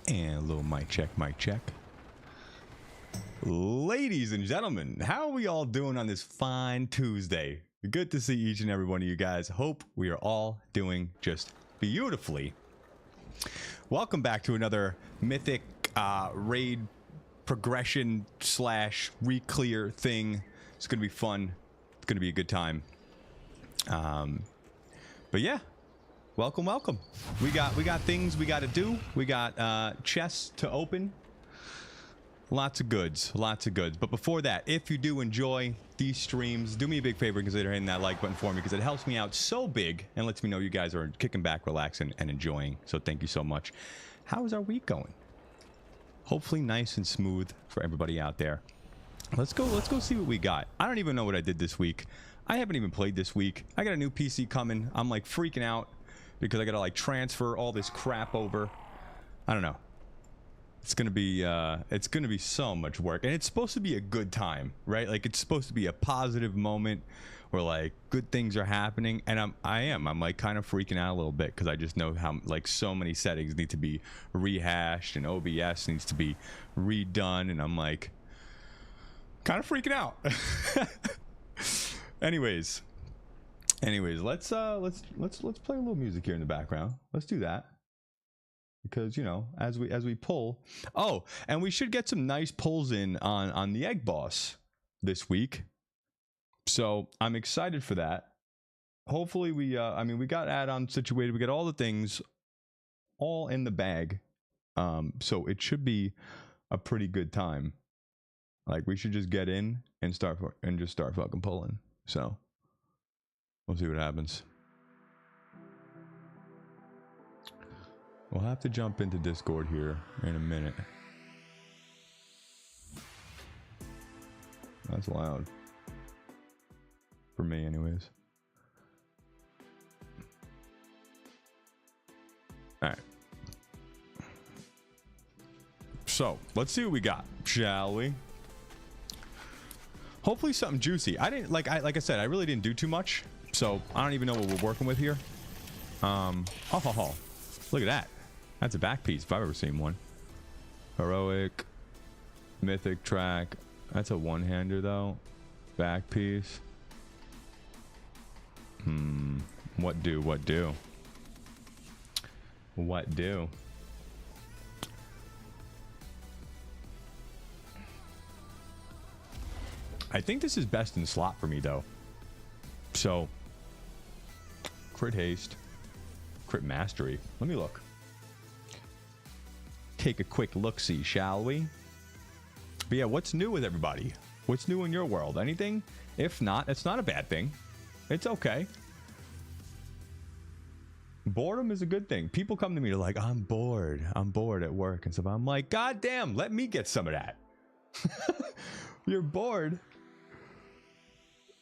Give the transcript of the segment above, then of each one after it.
And a little mic check, mic check. Ladies and gentlemen, how are we all doing on this fine Tuesday? Good to see each and every one of you guys. Hope we are all doing just beautifully. Welcome back to another Mythic raid progression slash Reclear thing. It's going to be fun. It's going to be a good time. But yeah. Welcome, welcome. We got things we got to do. We got chests to open. Lots of goods, lots of goods. But before that, if you do enjoy these streams, do me a big favor and consider hitting that like button for me, because it helps me out so big and lets me know you guys are kicking back, relaxing, and enjoying. So thank you so much. How is our week going? Hopefully nice and smooth for everybody out there. Let's go see what we got. I don't even know what I did this week. I haven't even played this week. I got a new PC coming. I'm like freaking out because I gotta like transfer all this crap over. I don't know. It's gonna be so much work, and it's supposed to be a good time, right? Like it's supposed to be a positive moment where like good things are happening, and I'm like kind of freaking out a little bit because I just know how like so many settings need to be rehashed and OBS needs to be redone, and I'm like kind of freaking out. Anyways, let's play a little music here in the background. Let's do that. Because, you know, as we pull. Oh, and we should get some nice pulls in on the egg boss this week. So I'm excited for that. Hopefully we got add-on situated. We got all the things all in the bag. So it should be a pretty good time. Like we should just get in and start fucking pulling. So we'll see what happens. We'll have to jump into Discord here in a minute. That's loud. For me, anyways. Alright. So, let's see what we got, shall we? Hopefully something juicy. Like I said, I really didn't do too much. So, I don't even know what we're working with here. Look at that. That's a back piece if I've ever seen one. Heroic, mythic track. That's a one-hander though. Back piece. What do? I think this is best in slot for me though. So, crit haste, crit mastery. Let me look. Take a quick look-see, shall we? But yeah, what's new with everybody? What's new in your world? Anything? If not, it's not a bad thing. It's okay. Boredom is a good thing. People come to me, they're like, I'm bored at work and stuff. I'm like, God damn, let me get some of that. You're bored?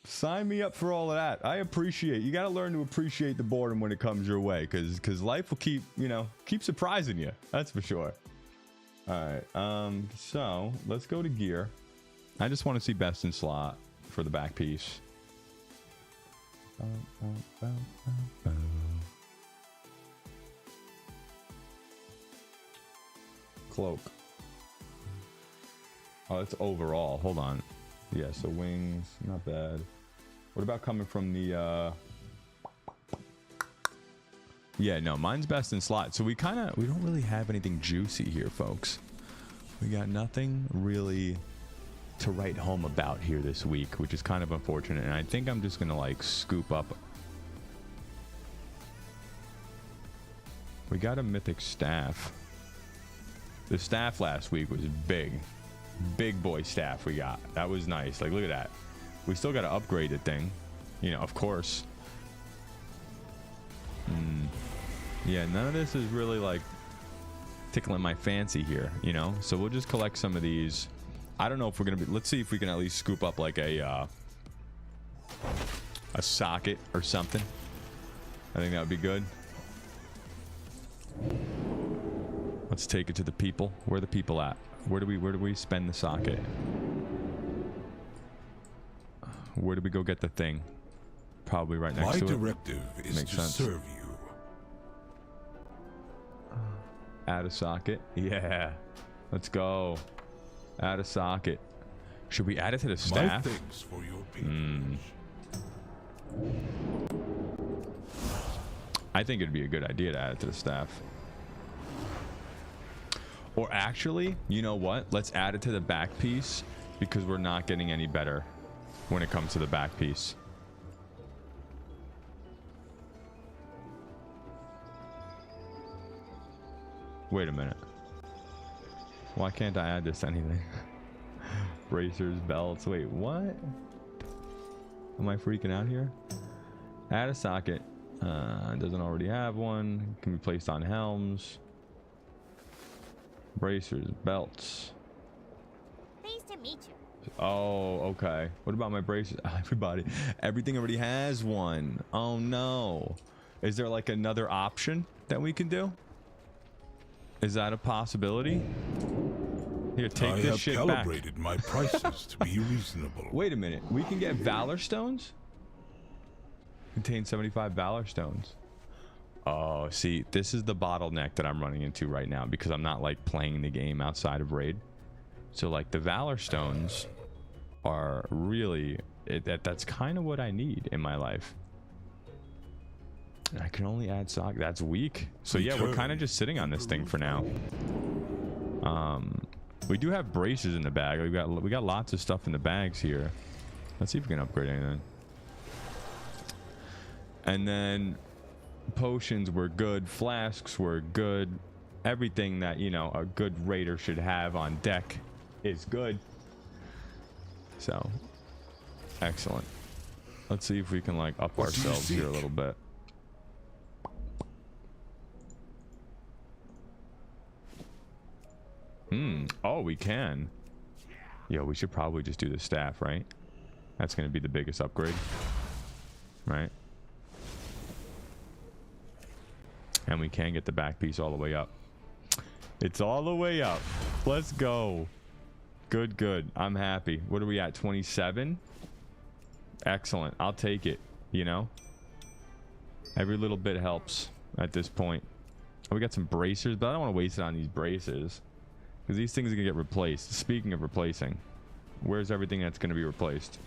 Sign me up for all of that. I appreciate. You got to learn to appreciate the boredom when it comes your way, because life will keep surprising you. That's for sure. All right. So let's go to gear. I just want to see best in slot for the back piece. Cloak. Oh, it's overall. Hold on. Yeah, so wings, not bad. What about coming from the yeah, no, mine's best in slot. So we don't really have anything juicy here, folks. We got nothing really to write home about here this week, which is kind of unfortunate. And I think I'm just gonna like scoop up. We got a mythic staff. The staff last week was big boy staff we got. That was nice. Like, look at that. We still got to upgrade the thing, you know, of course. Yeah, none of this is really like tickling my fancy here, you know. So we'll just collect some of these. I don't know if we're gonna be. Let's see if we can at least scoop up like a socket or something. I think that would be good. Let's take it to the people. Where are the people at? Where do we spend the socket? Where do we go get the thing? Probably right next to it. My directive is to serve you. Add a socket. Yeah. Let's go. Add a socket. Should we add it to the staff? My thanks for your patronage. I think it'd be a good idea to add it to the staff. Or actually, you know what? Let's add it to the back piece because we're not getting any better when it comes to the back piece. Wait a minute. Why can't I add this to anything? Bracers, belts. Wait, what? Am I freaking out here? Add a socket. Doesn't already have one. Can be placed on helms. Bracers, belts. Pleased to meet you. Oh, okay. What about my bracers? Everything already has one. Oh no. Is there like another option that we can do? Is that a possibility? Here, take this shit back. I have calibrated my prices to be reasonable. Wait a minute. We can get Valor Stones? Contain 75 Valor Stones. Oh, see, this is the bottleneck that I'm running into right now because I'm not like playing the game outside of Raid. So like the Valor Stones are really, that's kind of what I need in my life. And I can only add sock. That's weak. So yeah, we're kind of just sitting on this thing for now. We do have braces in the bag. We got lots of stuff in the bags here. Let's see if we can upgrade anything. And then potions were good, flasks were good. Everything that, you know, a good raider should have on deck is good. So excellent. Let's see if we can like up ourselves here a little bit. Oh, we can. Yeah, we should probably just do the staff, right? That's going to be the biggest upgrade, right? And we can get the back piece all the way up. It's all the way up. Let's go. Good, good. I'm happy. What are we at? 27? Excellent. I'll take it, you know? Every little bit helps at this point. Oh, we got some bracers, but I don't want to waste it on these braces. Because these things are going to get replaced. Speaking of replacing, where's everything that's going to be replaced?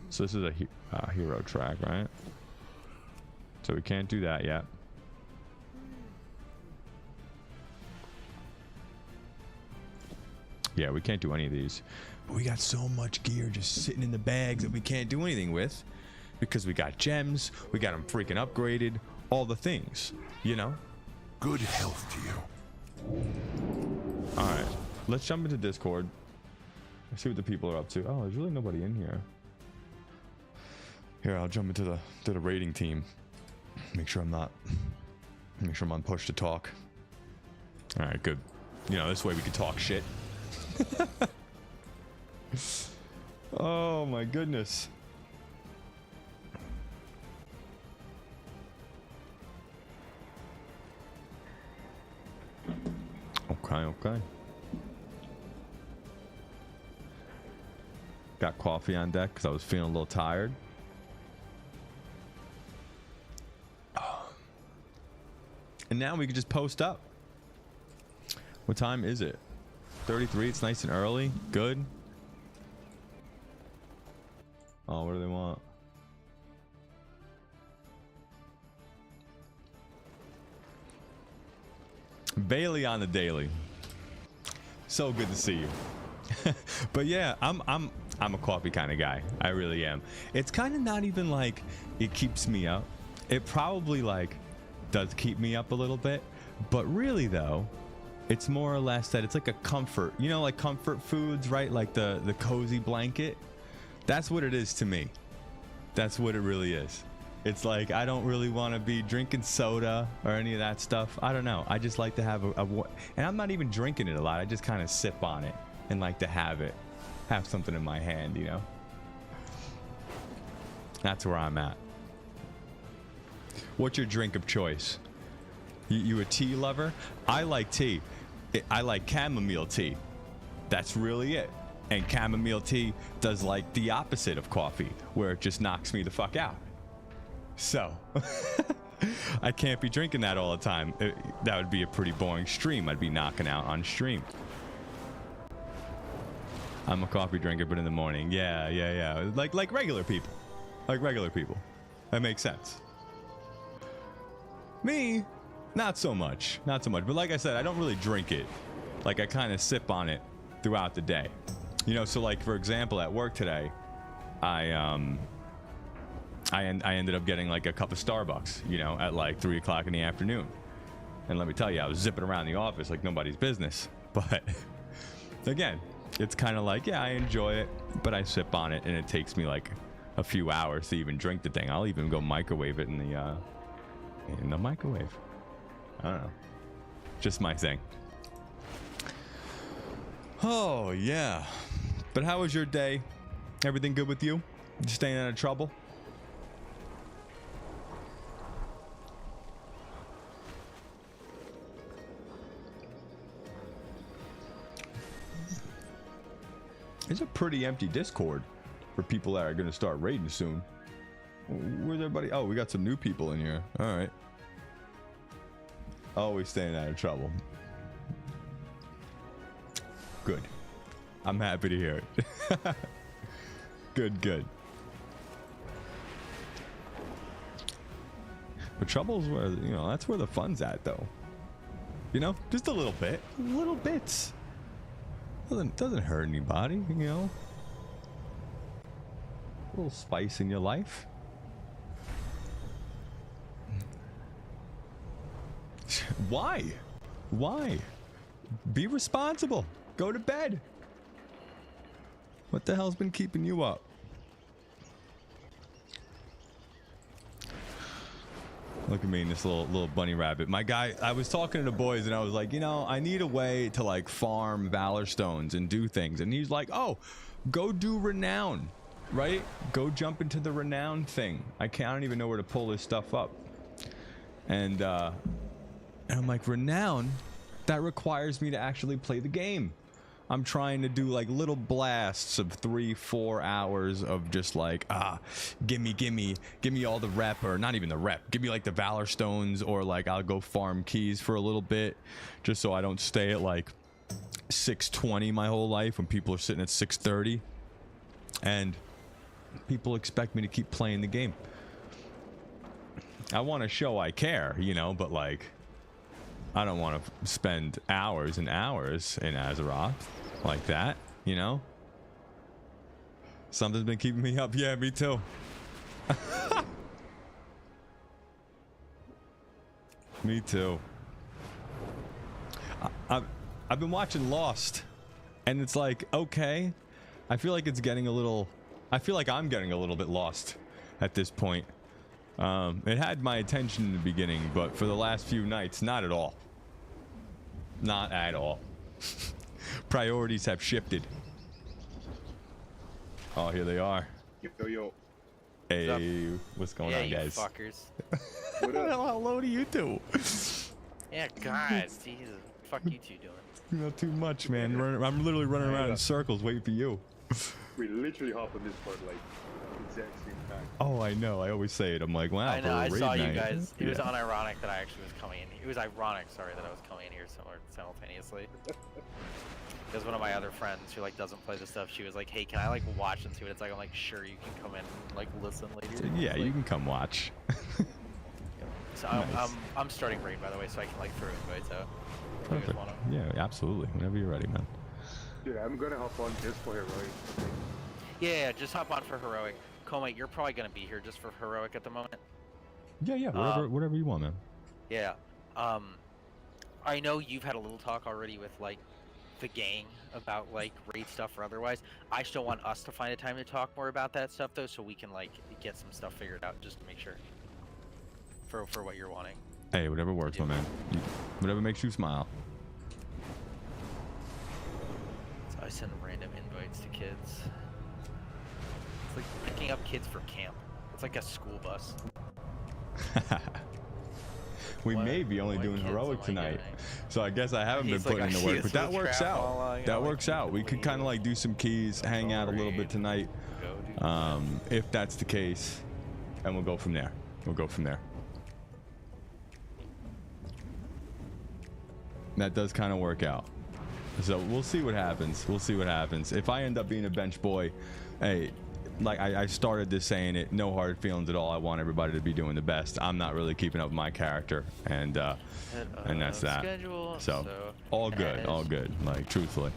So this is a hero track, right? So we can't do that yet. Yeah, we can't do any of these. But we got so much gear just sitting in the bags that we can't do anything with. Because we got gems, we got them freaking upgraded, all the things, you know? Good health to you. All right, let's jump into Discord. Let's see what the people are up to. Oh, there's really nobody in here. Here, I'll jump into the raiding team. Make sure I'm on push to talk. All right, good. You know, this way we can talk shit. Oh my goodness. Okay. Got coffee on deck because I was feeling a little tired. And now we can just post up. What time is it? 33. It's nice and early. Good. Oh, what do they want? Bailey on the daily. So good to see you. But yeah, I'm a coffee kind of guy. I really am. It's kind of not even like it keeps me up. It probably like does keep me up a little bit, but really though, it's more or less that it's like a comfort. You know, like comfort foods, right? Like the cozy blanket. That's what it is to me. That's what it really is. It's like I don't really want to be drinking soda or any of that stuff. I don't know. I just like to have and I'm not even drinking it a lot. I just kind of sip on it and like to have something in my hand, you know? That's where I'm at. What's your drink of choice? You a tea lover? I like tea. I like chamomile tea. That's really it. And chamomile tea does like the opposite of coffee, where it just knocks me the fuck out. So, I can't be drinking that all the time. That would be a pretty boring stream. I'd be knocking out on stream. I'm a coffee drinker, but in the morning. Yeah. Like regular people. Like regular people. That makes sense. Me, not so much. Not so much. But like I said, I don't really drink it. Like I kind of sip on it throughout the day. You know, so like for example, at work today, I ended up getting like a cup of Starbucks, you know, at like 3 o'clock in the afternoon. And let me tell you, I was zipping around the office like nobody's business. But again, it's kind of like, yeah, I enjoy it, but I sip on it and it takes me like a few hours to even drink the thing. I'll even go microwave it in the microwave. I don't know. Just my thing. Oh, yeah. But how was your day? Everything good with you? You staying out of trouble? It's a pretty empty Discord for people that are going to start raiding soon. Where's everybody? Oh, we got some new people in here. All right. Always staying out of trouble. Good. I'm happy to hear it. Good. But trouble's where, you know, that's where the fun's at, though. You know, just a little bit. Little bits. Doesn't hurt anybody, you know. A little spice in your life. Why? Be responsible. Go to bed. What the hell's been keeping you up? Look at me in this little bunny rabbit. My guy, I was talking to the boys and I was like, you know, I need a way to like farm Valor Stones and do things. And he's like, oh, go do Renown, right? Go jump into the Renown thing. I don't even know where to pull this stuff up. And I'm like, Renown? That requires me to actually play the game. I'm trying to do like little blasts of 3-4 hours of just like, give me all the rep, or not even the rep. Give me like the Valor Stones, or like I'll go farm keys for a little bit just so I don't stay at like 620 my whole life when people are sitting at 630. And people expect me to keep playing the game. I want to show I care, you know, but like, I don't want to spend hours and hours in Azeroth like that, you know? Something's been keeping me up. Yeah, me too. Me too. I've been watching Lost, and it's like, okay, I feel like it's getting a little... I feel like I'm getting a little bit lost at this point. It had my attention in the beginning, but for the last few nights, not at all. Not at all. Priorities have shifted. Oh, here they are. Yo. Hey, what's going on, guys? Fuckers. What up? Hello to you two. Yeah, guys. Jesus. Fuck you two doing? You know, too much, man. I'm literally running around in circles waiting for you. We literally hop on this part like exact same time. Oh, I know. I always say it. I'm like, wow. I know. I saw you night. guys. It was Yeah. unironic that I actually was coming in. It was ironic, sorry, that I was coming in here simultaneously. Because one of my other friends who like doesn't play this stuff, she was like, "Hey, can I like watch and see what it's like?" I'm like, "Sure, you can come in and like listen later." Yeah, like, you can come watch. So Nice. I'm starting raid, by the way, so I can like throw invites out. If you guys Perfect. want 'em. Yeah, absolutely. Whenever you're ready, man. Dude, I'm gonna hop on just for heroic. Yeah, just hop on for heroic. Comate, you're probably gonna be here just for heroic at the moment. Yeah. Whatever you want, man. Yeah. I know you've had a little talk already with like the gang about like raid stuff or otherwise. I still want us to find a time to talk more about that stuff though, so we can like get some stuff figured out just to make sure for what you're wanting. Hey, whatever works, my man. Whatever makes you smile. So I send random invites to kids. It's like picking up kids for camp. It's like a school bus. We What- may be only what doing kids heroic am I tonight, getting? so I guess I haven't been He's like, putting in I the work, see but this that little works trap out. all along, you That know, like, works out. We could kind of like do some keys, hang out a little bit tonight, Go do if that's the case, and we'll go from there. That does kind of work out. So we'll see what happens. We'll see what happens. If I end up being a bench boy, hey, like I started this saying it, no hard feelings at all. I want everybody to be doing the best. I'm not really keeping up with my character, and that's that. Schedule, So all good, all good. Like truthfully.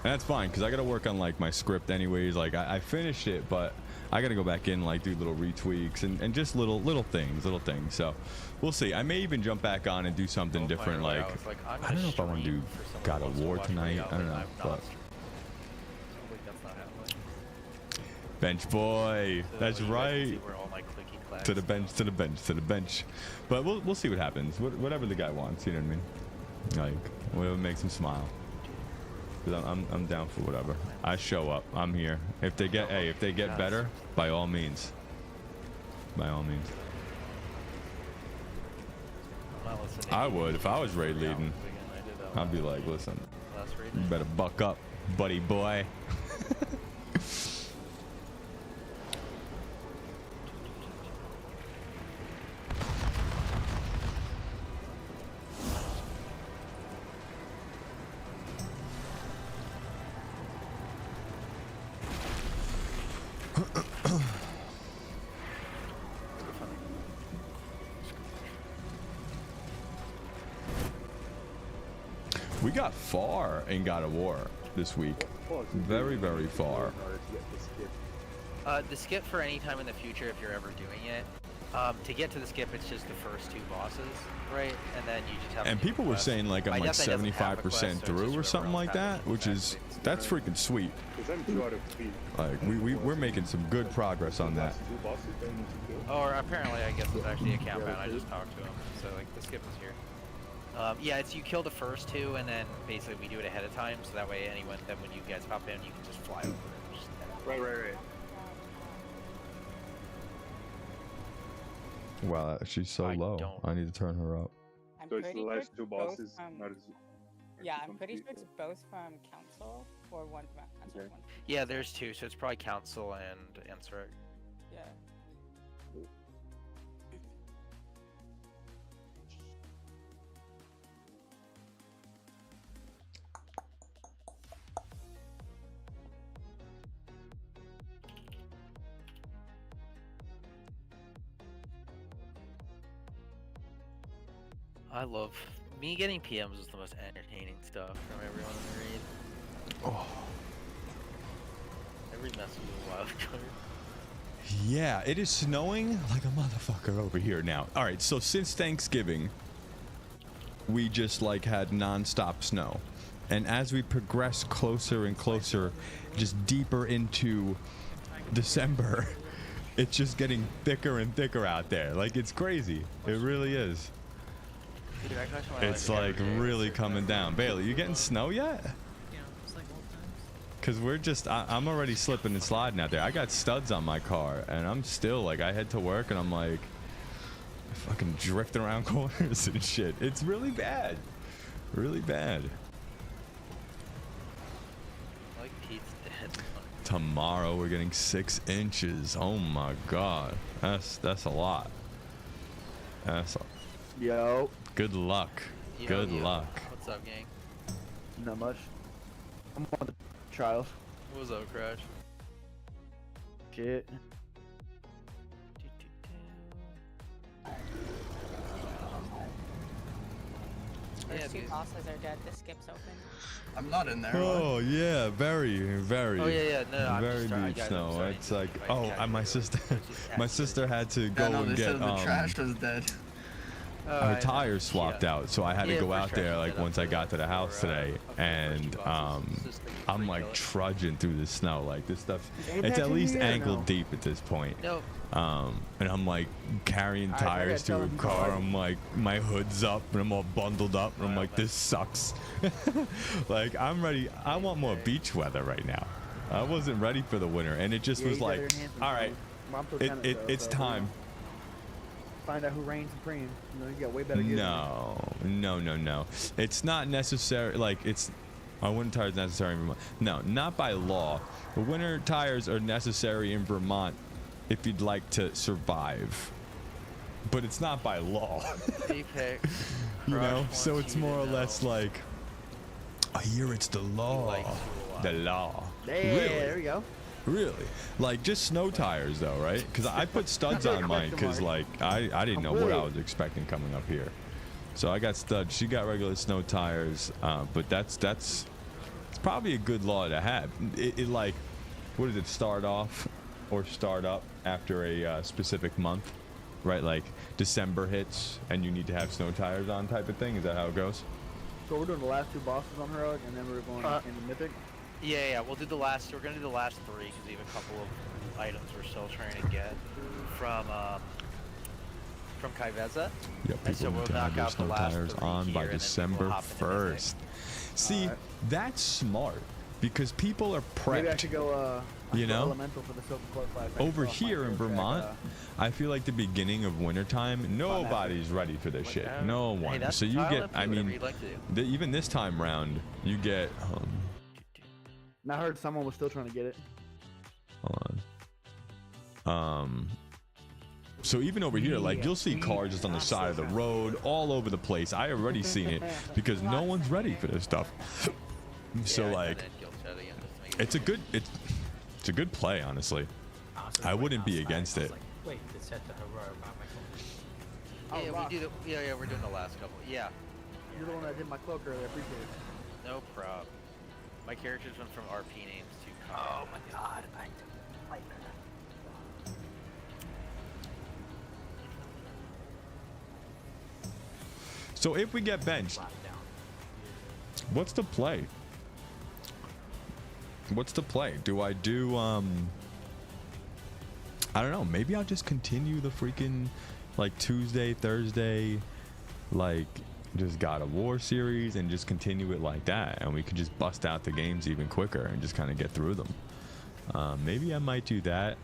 And that's fine because I gotta work on like my script anyways. Like I finished it, but I gotta go back in and like do little retweaks and just little things. So we'll see. I may even jump back on and do something different. Like I don't know if I want to do God of War tonight. I don't know, but bench boy. That's right. To the bench, to the bench, to the bench. But we'll see what happens. Whatever the guy wants, you know what I mean? Like whatever makes him smile. Because I'm down for whatever. I show up. I'm here. If they get better, by all means. By all means. I would if I was raid leading. I'd be like, listen, you better buck up, buddy boy. We got far in God of War this week. Very, very far. The skip for any time in the future, if you're ever doing it, to get to the skip, it's just the first 2 bosses, right? And then you just have. And people were saying like I'm like 75% through or something like that, which is that's freaking sweet. Like we're making some good progress on that. Or apparently, I guess it's actually a countdown. I just talked to him, so like the skip is here. Yeah, it's you kill the first 2, and then basically we do it ahead of time, so that way then when you guys hop in, you can just fly over it. Just Right. Wow, she's so low. I need to turn her up. So it's the last 2 bosses. Yeah, I'm pretty sure it's both from Council or one from Council. Okay. Yeah, there's 2, so it's probably Council and Answer. Yeah. I love me getting PMs is the most entertaining stuff from everyone in the raid. Oh. Every message is a wild card. Yeah, it is snowing like a motherfucker over here now. All right, so since Thanksgiving, we just like had non-stop snow. And as we progress closer and closer, just deeper into December, it's just getting thicker and thicker out there. Like, it's crazy. It really is. Dude, it's like really coming down. Bailey, you getting snow yet? Because we're just, I'm already slipping and sliding out there. I got studs on my car, and I'm still, like, I head to work, and I'm, like, fucking drifting around corners and shit. It's really bad. Really bad. Like Pete's dead. Tomorrow, we're getting 6 inches. Oh, my God. That's a lot. That's a... Yo. Good luck. Good luck. What's up, gang? Not much. I'm on the trials. What's up, Crash? Shit. First 2 bosses are dead. The skip's open. I'm not in there. Oh yeah, very. Oh yeah. No, I'm very just deep snow. sorry. It's like, oh, my sister had to go and they get said the trash was dead. her tires swapped out, so I had to Yeah, go for out sure. there like once I got to the house today, and I'm like trudging through the snow. Like this stuff, it's at least ankle deep at this point. No. And I'm like carrying tires to a car. I'm like, my hood's up and I'm all bundled up, and I'm like, this sucks. Like I'm ready. I want more beach weather right now. I wasn't ready for the winter, and it just was like, all right, it's time. find out who reigns supreme. You know, you got way better gear. No. It's not necessary. Like, it's... winter tires necessary in Vermont. No, not by law. But winter tires are necessary in Vermont if you'd like to survive. But it's not by law. You know? So it's more or less like... I hear it's the law. The law. Hey, really? there you go. Really? Like, just snow tires, though, right? Because I put studs on mine because, like, I didn't know what I was expecting coming up here. So I got studs. She got regular snow tires. But that's it's probably a good law to have. It like, what does it start off or start up after a specific month? Right? Like, December hits and you need to have snow tires on type of thing? Is that how it goes? So we're doing the last 2 bosses on Heroic, and then we're going into Mythic. Yeah, we'll do the last. We're gonna do the last 3 because we have a couple of items we're still trying to get from Kaiveza. Yep, And so people we'll need to have knock their out the snow last tires 3 on by here, and then December we'll hop into Mythic. 1st. See, Alright. that's smart because people are Maybe I prepped. should go. You know? Elemental for the Silver Cloak fight. Over here in Vermont, I feel like the beginning of wintertime, nobody's ready for this shit. No Hey, one. that's So you entirely get, up to I whatever mean, you'd like to do. even this time round, you get, And I heard someone was still trying to get it. hold on. So even over here, like, you'll see cars just on the side of the road, all over the place. I already seen it because no one's ready for this stuff. So Yeah, like, and then guild chat again just to make it's a good play, honestly. I wouldn't be against it. Wait, it said to her about my phone. Yeah, Rock. we do the, yeah, we're doing the last couple. Yeah, You're the one that did my cloak earlier. I appreciate it. no problem. My characters went from RP names to Oh my god, I like So if we get benched, what's the play? What's the play? Do I do I don't know, maybe I'll just continue the freaking like Tuesday, Thursday, like just God of War series and just continue it like that, and we could just bust out the games even quicker and just kind of get through them. Maybe I might do that.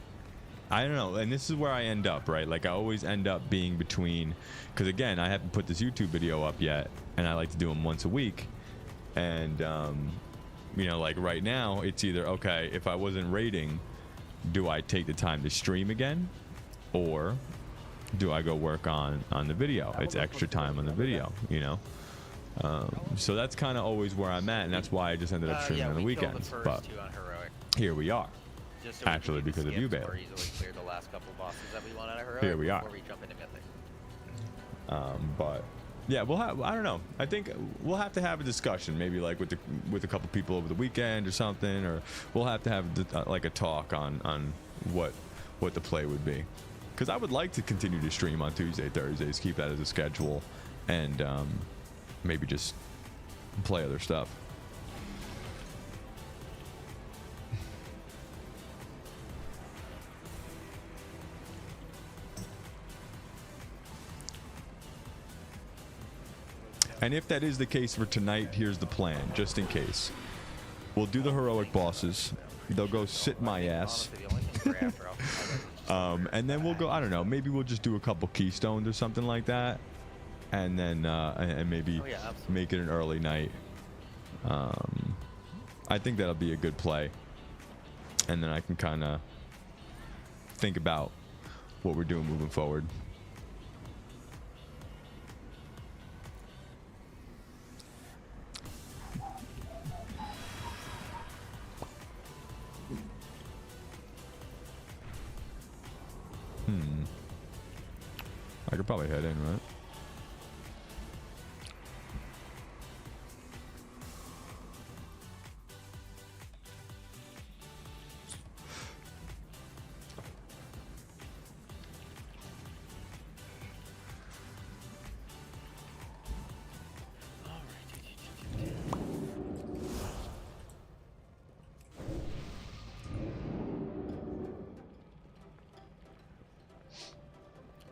I don't know, and this is where I end up, right? Like I always end up being between, because again, I haven't put this YouTube video up yet, and I like to do them once a week, and you know, like right now, it's either, okay, if I wasn't raiding, do I take the time to stream again, or do I go work on the video? It's extra time on the video, you know. So that's kind of always where I'm at, and that's why I just ended up streaming yeah, on the we killed weekends. The first But 2 on Heroic. here we are. Just so we Actually, can because of you, skip Bailey. or easily clear the last couple bosses that we want out of Heroic Here we are. before we jump into Mythic. But yeah, we'll have, I don't know, I think we'll have to have a discussion, maybe like with a couple people over the weekend or something, or we'll have to have like a talk on what the play would be, because I would like to continue to stream on Tuesday, Thursdays, keep that as a schedule, and maybe just play other stuff. And if that is the case for tonight, here's the plan, just in case. We'll do the heroic bosses. They'll go sit my ass. Honestly, the only thing we're after, I'll And then we'll go, I don't know, maybe we'll just do a couple keystones or something like that. And then and maybe Oh, yeah, absolutely. make it an early night. I think that'll be a good play. And then I can kind of think about what we're doing moving forward. I could probably head in, right?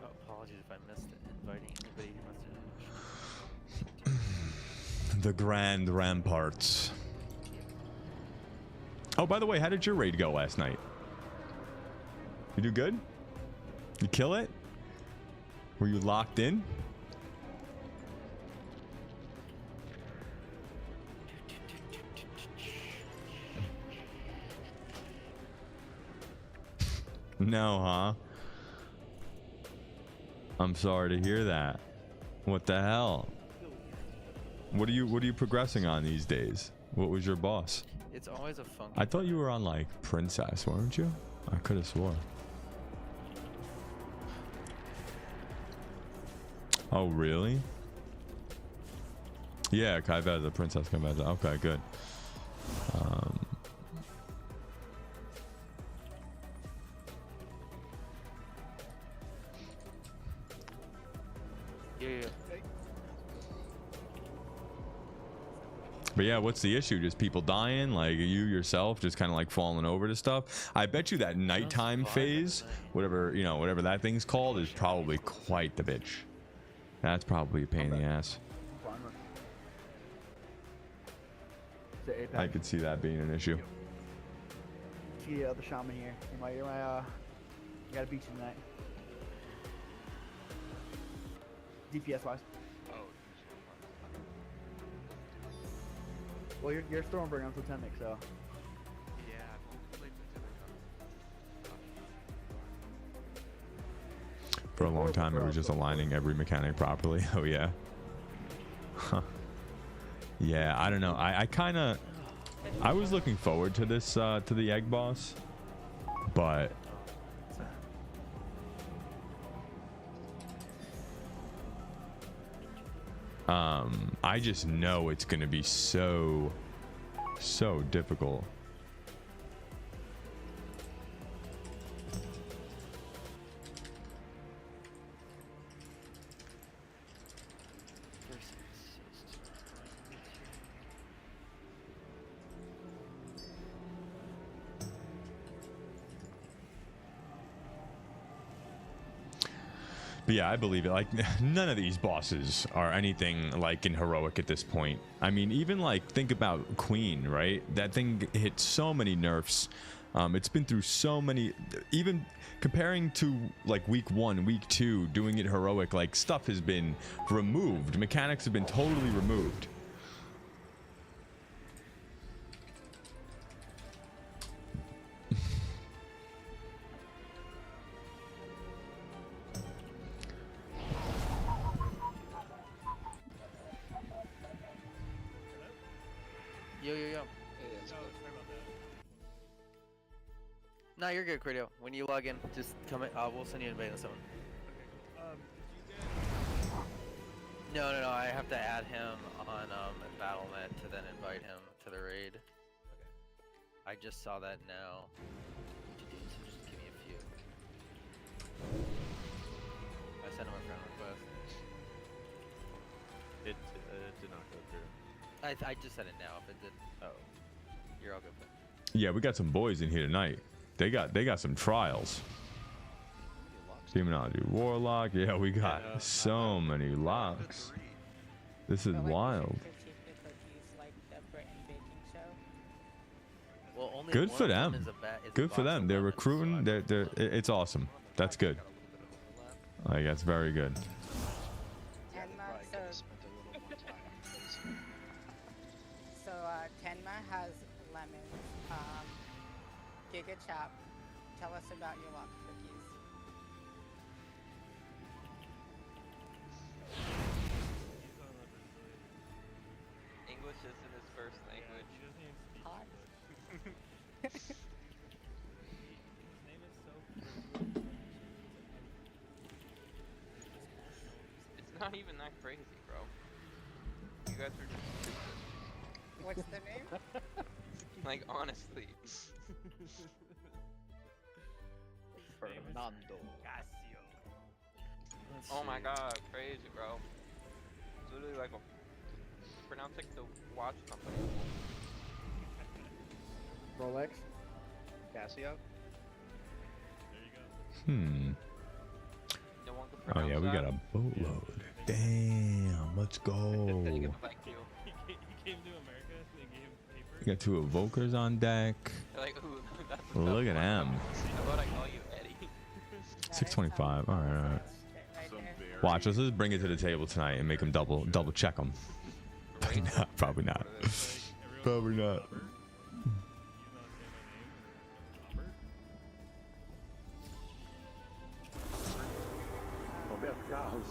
Oh, apologies if I missed it. Inviting anybody who wants to. The Grand Ramparts. Oh, by the way, how did your raid go last night? You do good? You kill it? Were you locked in? No, huh? I'm sorry to hear that. What the hell? What are you progressing on these days? What was your boss? It's always a funky. I thought you were on like Princess, weren't you? I could have swore. Oh, really? Yeah, Kaiveza, Princess Kaiveza. Okay, good. Yeah. But yeah, what's the issue? Just people dying? Like you yourself just kind of like falling over to stuff? I bet you that nighttime phase, whatever, you know, whatever that thing's called, is probably quite the bitch. That's probably a pain in the ass. I could see that being an issue. See the shaman here. You gotta beat you tonight. DPS wise. Well, you're Stormbringer until Totemic, so. Yeah, I've played For a long time, it was just aligning every mechanic properly. Oh yeah. Huh. Yeah, I don't know. I was looking forward to this, to the egg boss, but I just know it's gonna be so difficult. But yeah, I believe it. Like, none of these bosses are anything like in heroic at this point. I mean, even like think about Queen, right? That thing hit so many nerfs. It's been through so many. Even comparing to like week 1, week 2, doing it heroic, like stuff has been removed. Mechanics have been totally removed. Yo. No, you're good, Credo. When you log in, just come in. We'll send you an invite on someone. No. I have to add him on Battle.net to then invite him to the raid. Okay. I just saw that now. So just give me a few. I sent him a friend request. It did not go through. I just said it now. If it did, you're all good. Yeah, we got some boys in here tonight. They got some trials. Demonology, Warlock. Yeah, we got so many locks. This is wild. Well, only Good one for of them. is a Good for box them. of They're lemons, recruiting. so It's awesome. That's good. Like, that's very good. So Tenma has lemons. Giga Chap, tell us about your lock cookies. English isn't his first language. Hot. It's not even that crazy, bro. You guys are just stupid. What's the name? Like, honestly. Fernando. Oh my god, crazy, bro. It's literally like a... Pronounced like the watch company. Rolex. Casio. No one can Oh pronounce yeah, we got a boatload. Damn, let's go. Like you. He came to America and they gave him paper. We got 2 evokers on deck. They're like, ooh, that's a Look tough at one. them. How about I call you Eddie? 625. All right. Right there. Watch, let's just bring it to the table tonight and make them double check them. Probably not. Probably not. Oh, we have cows.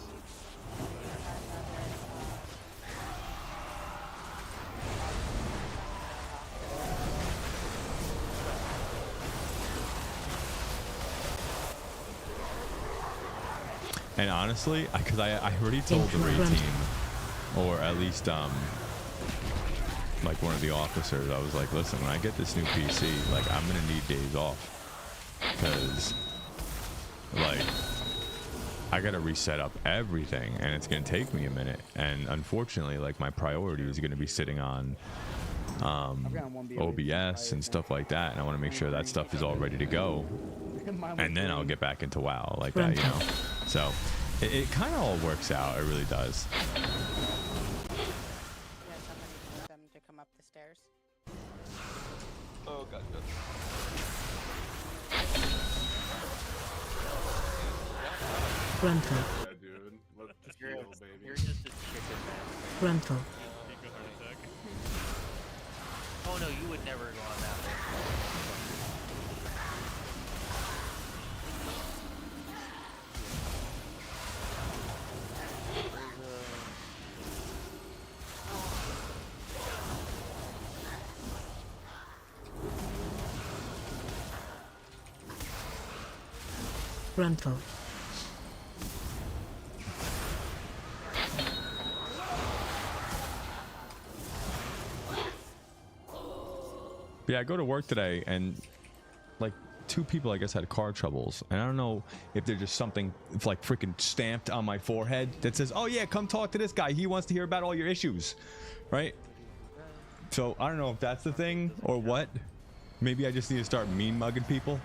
And honestly, because I already told the raid team, or at least like one of the officers, I was like, listen, when I get this new PC, like I'm gonna need days off, because like I gotta reset up everything, and it's gonna take me a minute. And unfortunately, like my priority is gonna be sitting on OBS and stuff like that, and I want to make sure that stuff is all ready to go, and then I'll get back into WoW like that, you know. So it kind of all works out. It really does. Yeah, somebody told them to come up the stairs. Oh god. Frontal. Yeah, dude. Let the feel, baby. You're just a chicken, man. Frontal. Oh no, you would never go on that one. Frontal. Yeah, I go to work today, and like 2 people, I guess, had car troubles, and I don't know if there's just something like freaking stamped on my forehead that says, "Oh yeah, come talk to this guy. He wants to hear about all your issues," right? So I don't know if that's the thing or what. Maybe I just need to start mean mugging people.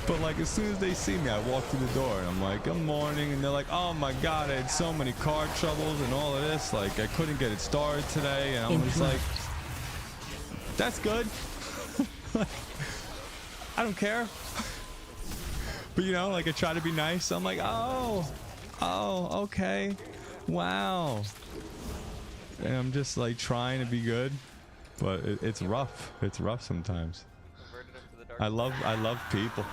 But like as soon as they see me, I walk through the door and I'm like, "Good morning," and they're like, "Oh my god, I had so many car troubles and all of this. Like I couldn't get it started today," and I'm just like, "That's good." I don't care. But you know, like I try to be nice. I'm like, oh, okay, wow. And I'm just like trying to be good, but it's rough. It's rough sometimes. I love people.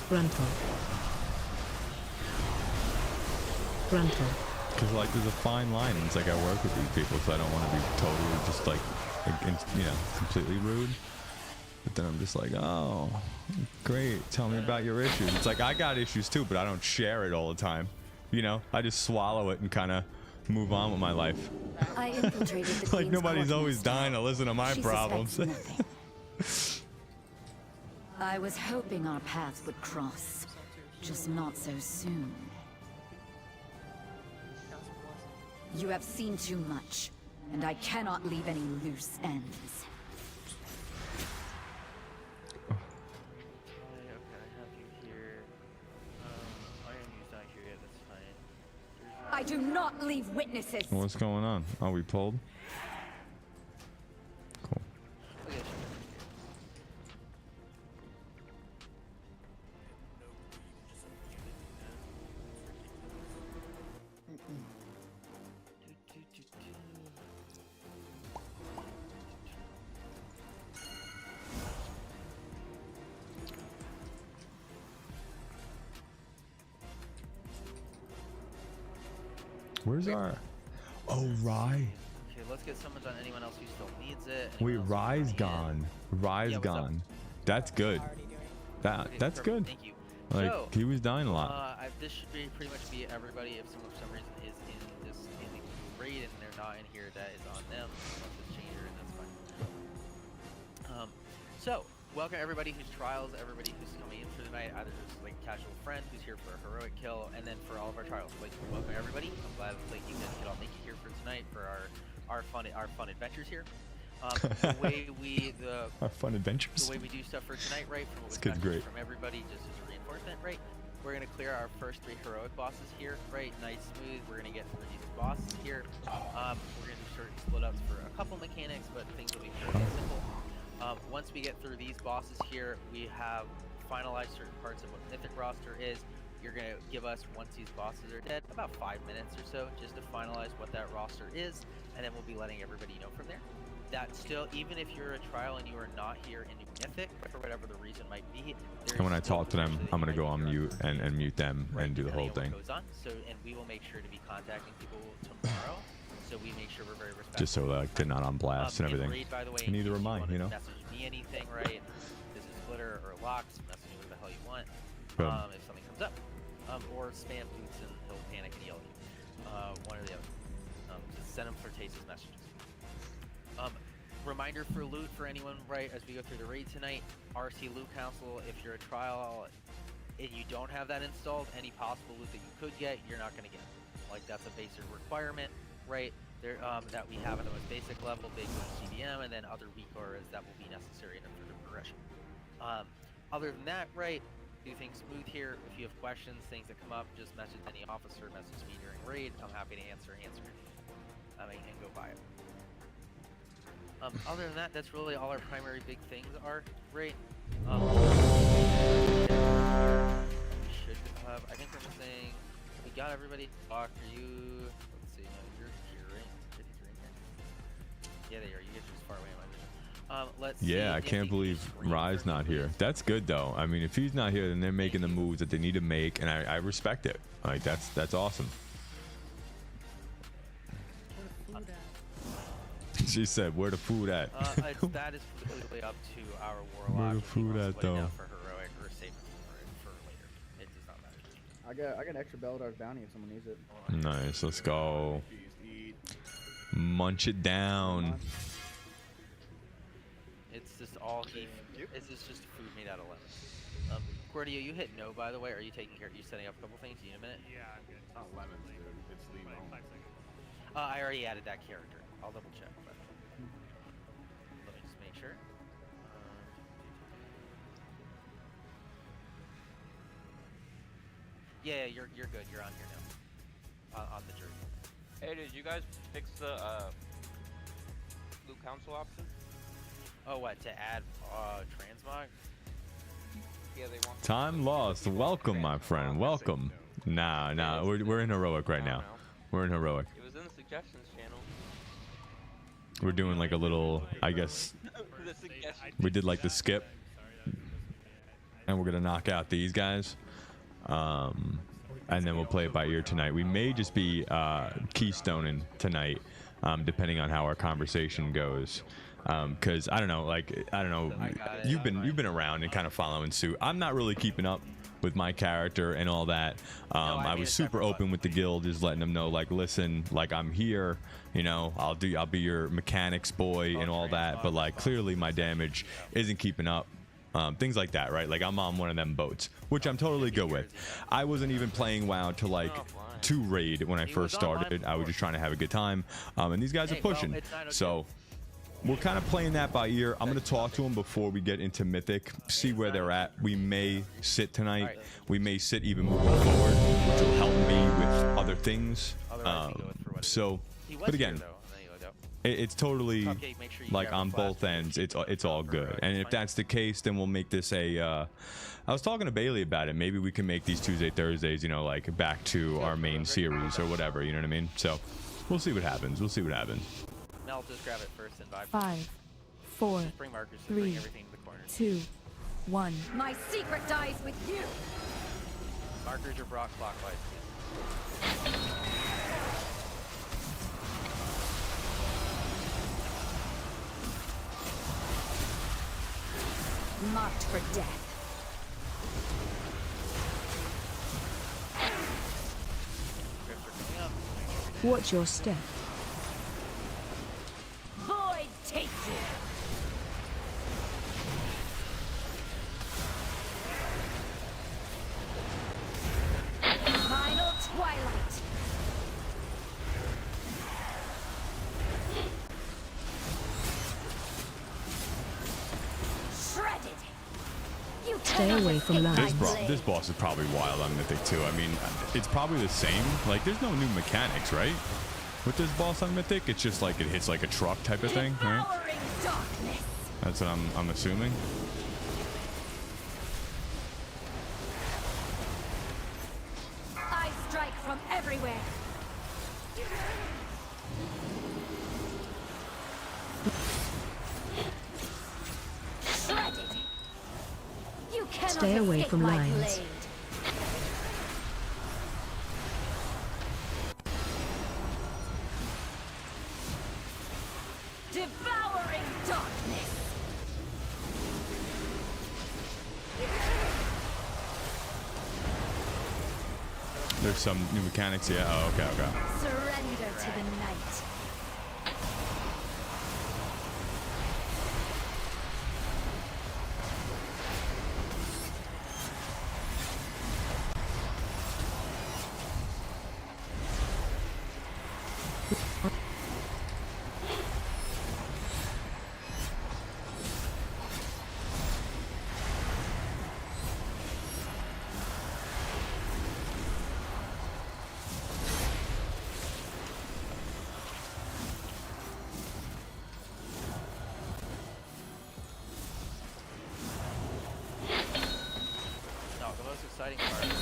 Frontal. Frontal. Because like there's a fine line. It's like I work with these people, so I don't want to be totally just like, you know, completely rude. But then I'm just like, oh, great. Tell me about your issues. It's like I got issues too, but I don't share it all the time. You know, I just swallow it and kind of move on with my life. I infiltrated the Like nobody's always dying to listen to my problems. I was hoping our paths would cross, just not so soon. You have seen too much, and I cannot leave any loose ends. Okay, I have you here. Iron not here yet, that's fine. I do not leave witnesses! What's going on? Are we pulled? Cool. Okay, Where's our... Oh, Rye. Okay, let's get summons on anyone else who still needs it. Wait, Rye's gone. Rye's gone. That's good. That's good. Thank you. Like, So, he was dying a lot. this should be pretty much be everybody. If someone for some reason is in this raid and they're not in here, that is on them. Let's just change her, and that's fine. So, welcome everybody who's trials, everybody who's coming in for tonight, either just like casual friend who's here for a heroic kill, and then for all of our trials. Like, welcome everybody. I'm glad like you guys could all make it here for tonight for our fun adventures here. The way we Our fun adventures. The way we do stuff for tonight, right? From what This we've kid's got great. from everybody, just as a reinforcement, right? We're gonna clear our first 3 heroic bosses here, right? Nice, smooth. We're gonna get through these bosses here. We're gonna do certain split ups for a couple mechanics, but things will be fairly simple. Once we get through these bosses here, we have finalized certain parts of what Mythic roster is. You're going to give us, once these bosses are dead, about 5 minutes or so just to finalize what that roster is, and then we'll be letting everybody know from there. That still, even if you're a trial and you are not here in Mythic, for whatever the reason might be, And when I talk to them, I'm going to go on mute and mute them and do the whole thing. Goes on. So, and we will make sure to be contacting people tomorrow, so we make sure we're very respectful. Just so like they're not on blast and everything. Raid, by the way, I need to remind, you know. Message me anything, right? This is Glitter or Locks. Message me whatever the hell you want. If something comes up, or spam Boots and he'll panic and yell at you. One or the other. Just send him flirtatious messages. Reminder for loot for anyone, right? As we go through the raid tonight, RC Loot Council. If you're a trial and you don't have that installed, any possible loot that you could get, you're not going to get. Like that's a basic requirement, right? There that we have at the most basic level, big CDM, and then other weak auras that will be necessary in a further progression. Other than that, right? Do things smooth here. If you have questions, things that come up, just message any officer, message me during raid. I'm happy to answer anything. And go by it. Other than that, that's really all our primary big things are, right? We should have, I think we're missing, we got everybody. Talk for you. Let's see, no, you're here, right? Yeah, they are. You guys are just far away in my vision. Let's see. I can't believe Rye's not here. That's good though. I mean, if he's not here, then they're making the moves that they need to make, and I respect it. Like that's awesome. She said, "Where the food at?" That is completely up to our warlock. Where the food at though? For heroic or safe for later. It does not matter. I got an extra Belladar's bounty if someone needs it. Nice. Let's go. Munch it down. It's just all heat. It's just food made out of lemons. Gordio, you hit no, by the way. Are you taking care? Are you setting up a couple things? You need a minute? Yeah, I'm good. It's not lemons, dude. It's lemon. 5 seconds. I already added that character. I'll double check. But let me just make sure. Yeah, you're good. You're on here now. On the jury. Hey, did you guys fix the Loot Council option? Oh, what? To add transmog? Yeah, they want. Time lost. Welcome, my friend. Welcome. Nah. We're in heroic right now. We're in heroic. It was in the suggestions channel. We're doing like a little, I guess. We did like the skip, and we're gonna knock out these guys, and then we'll play it by ear tonight. We may just be keystoning tonight, depending on how our conversation goes. Because I don't know, you've been around and kind of following suit. I'm not really keeping up with my character and all that. I was super open with the guild, just letting them know, like, listen, like, I'm here, you know, I'll be your mechanics boy and all that, but like clearly my damage isn't keeping up. Things like that, right? Like I'm on one of them boats, which I'm totally good with. I wasn't even playing WoW to like to raid when I first started. I was just trying to have a good time, and these guys are pushing, so we're kind of playing that by ear. I'm going to talk to them before we get into Mythic, see where they're at. We may sit tonight. We may sit even moving forward, which will help me with other things. But again, it's totally like on both ends. It's all good. And if that's the case, then we'll make this a. I was talking to Bailey about it. Maybe we can make these Tuesday, Thursdays, you know, like back to our main series or whatever. You know what I mean? So we'll see what happens. Mel, just grab it first and vibe. 5, 4, Just bring markers and 3, bring everything to the corner. 2, 1. My secret dies with you. Markers are brought clockwise. Marked for death. Scripts are coming up. Watch your step. Void take you. Final twilight. Shredded. You Stay away from light. This boss is probably wild on Mythic too. I mean, it's probably the same. Like, there's no new mechanics, right? With this boss on Mythic, it's just like it hits like a truck type of thing, right? Devouring darkness. That's what I'm assuming. I strike from everywhere. Shredded. You cannot Stay away escape from my lions. blade. Devouring darkness. There's some new mechanics. Yeah. Oh, okay. Surrender to the night. No, the most exciting part of the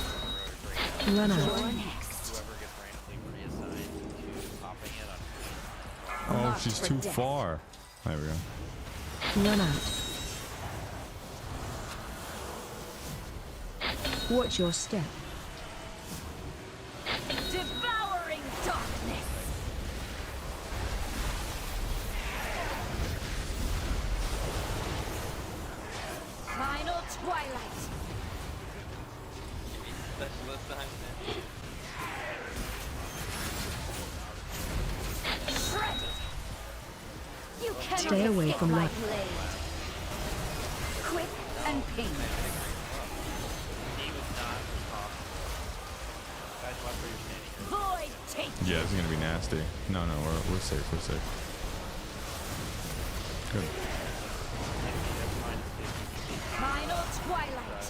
road right Run now out. is whoever gets randomly reassigned to popping in on. Oh, she's too far. There we go. Run out. Watch your step. Devouring darkness. Final twilight. Specialist time, man. Shredded. You cannot Stay away escape from my light. blade. Quick and painless. He was not responsible. Guys, watch where you're standing here. Void take. Yeah, this is gonna be nasty. No, we're safe. We're safe. Good. Final twilight.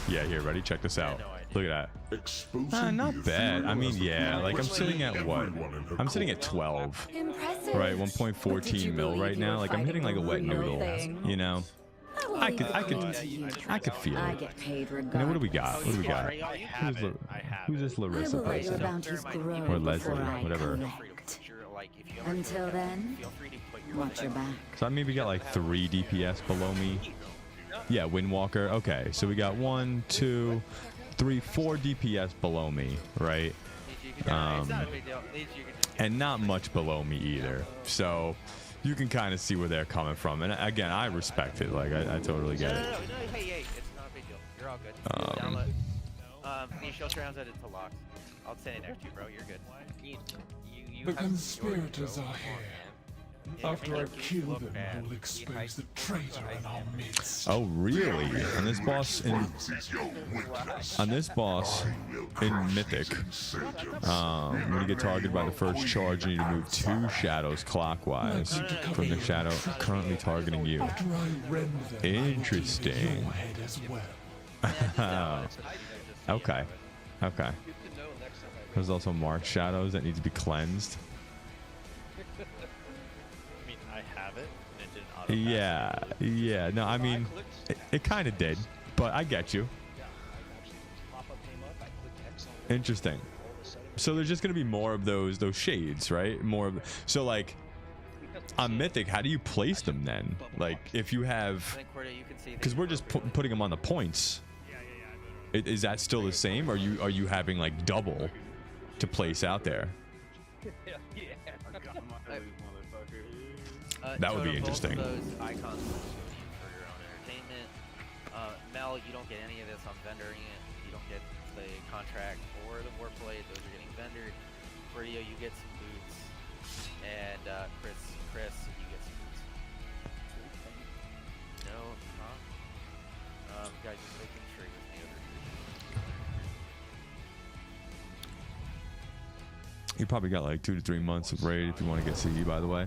Yeah, here, ready? Check this out. Look at that. Exposing Not you bad. I mean, through yeah, like I'm everyone sitting at what? in her I'm sitting at corner. 12. Impressive. Right, But did 1.14 you mil believe right you now. were Like I'm hitting like a wet fighting the real noodle. thing? You know, I will I leave could the credit to you. I could feel I it. get paid You regardless. know, what do we got? What do we got? I have it. I have Who's it. this I Larissa will let your person? bounties grow Or Leslie, before I whatever. collect. Like, if you ever Until feel then, feel free to put your watch your back. So I maybe got like 3 DPS below me. Yeah, Windwalker. Okay, so we got 1, 2, 3, 4 DPS below me, right? It's not a big deal. You can just And not much below me either. So you can kind of see where they're coming from. And again, I respect it. Like I totally get it. No, hey, it's not a big deal. You're all good. Download. These show surrounds it to locks. I'll send it next to you, bro. You're good. You The have conspirators are here. Yeah, After your I makeup kill look them, bad. I will expose the traitor in our midst. Oh, really? And this boss in on this boss in Mythic, when you get targeted by the first charge, you need to move 2 shadows clockwise from the shadow currently targeting you. After I rend them, Interesting. I will take your head as well. Okay. Okay. There's also marked shadows that need to be cleansed. I mean, I have it, and it didn't auto. Yeah. No, I mean, it kind of did, but I get you. Interesting. So there's just gonna be more of those shades, right? More of so like on Mythic, how do you place them then? Like if you have, because we're just putting them on the points. Is that still the same? Are you having like double to place out there? That would be interesting. Both of those icons for your own entertainment. Mel, you don't get any of this on vendoring it. You don't get the contract or the warplate. Those are getting vendored. Brio, you get some boots, and Chris, you get some boots. No, guys, just making sure with me over here. You probably got like 2 to 3 months of raid if you want to get CD, by the way.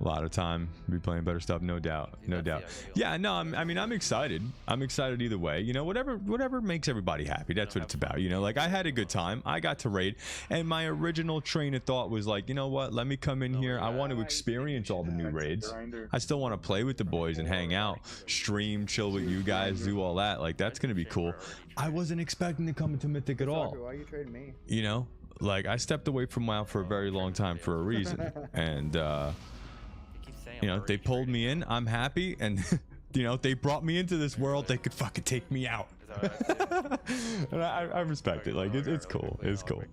A lot of time be playing better stuff, no doubt, no doubt. Yeah, no, I mean, I'm excited. I'm excited either way. You know, whatever makes everybody happy. That's what it's about. You know, like I had a good time. I got to raid, and my original train of thought was like, you know what? Let me come in here. I want to experience all the new raids. I still want to play with the boys and hang out, stream, chill with you guys, do all that. Like that's gonna be cool. I wasn't expecting to come into Mythic at all. Why are you trading me? You know, like I stepped away from WoW for a very long time for a reason, and. You know, they pulled me in. I'm happy, and you know, they brought me into this world. They could fucking take me out. And I respect it. Like it's cool. It's cool.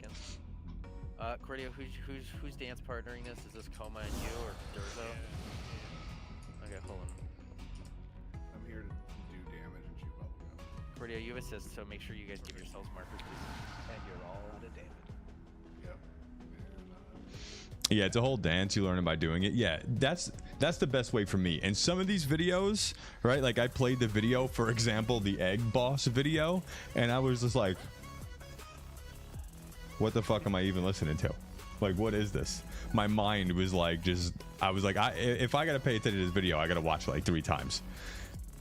Cordio, who's dance partnering this? Is this Koma and you or Durzo? Okay, hold on. I'm here to do damage and shoot bubblegum. Cordio, you have assist, so make sure you guys give yourselves markers, please. And you're all out of damage. Yep. Yeah, it's a whole dance. You learn it by doing it. Yeah, that's the best way for me. And some of these videos, right? Like I played the video, for example, the egg boss video, and I was just like, what the fuck am I even listening to? Like, what is this? My mind was like, I was like, if I gotta pay attention to this video, I gotta watch it like 3 times.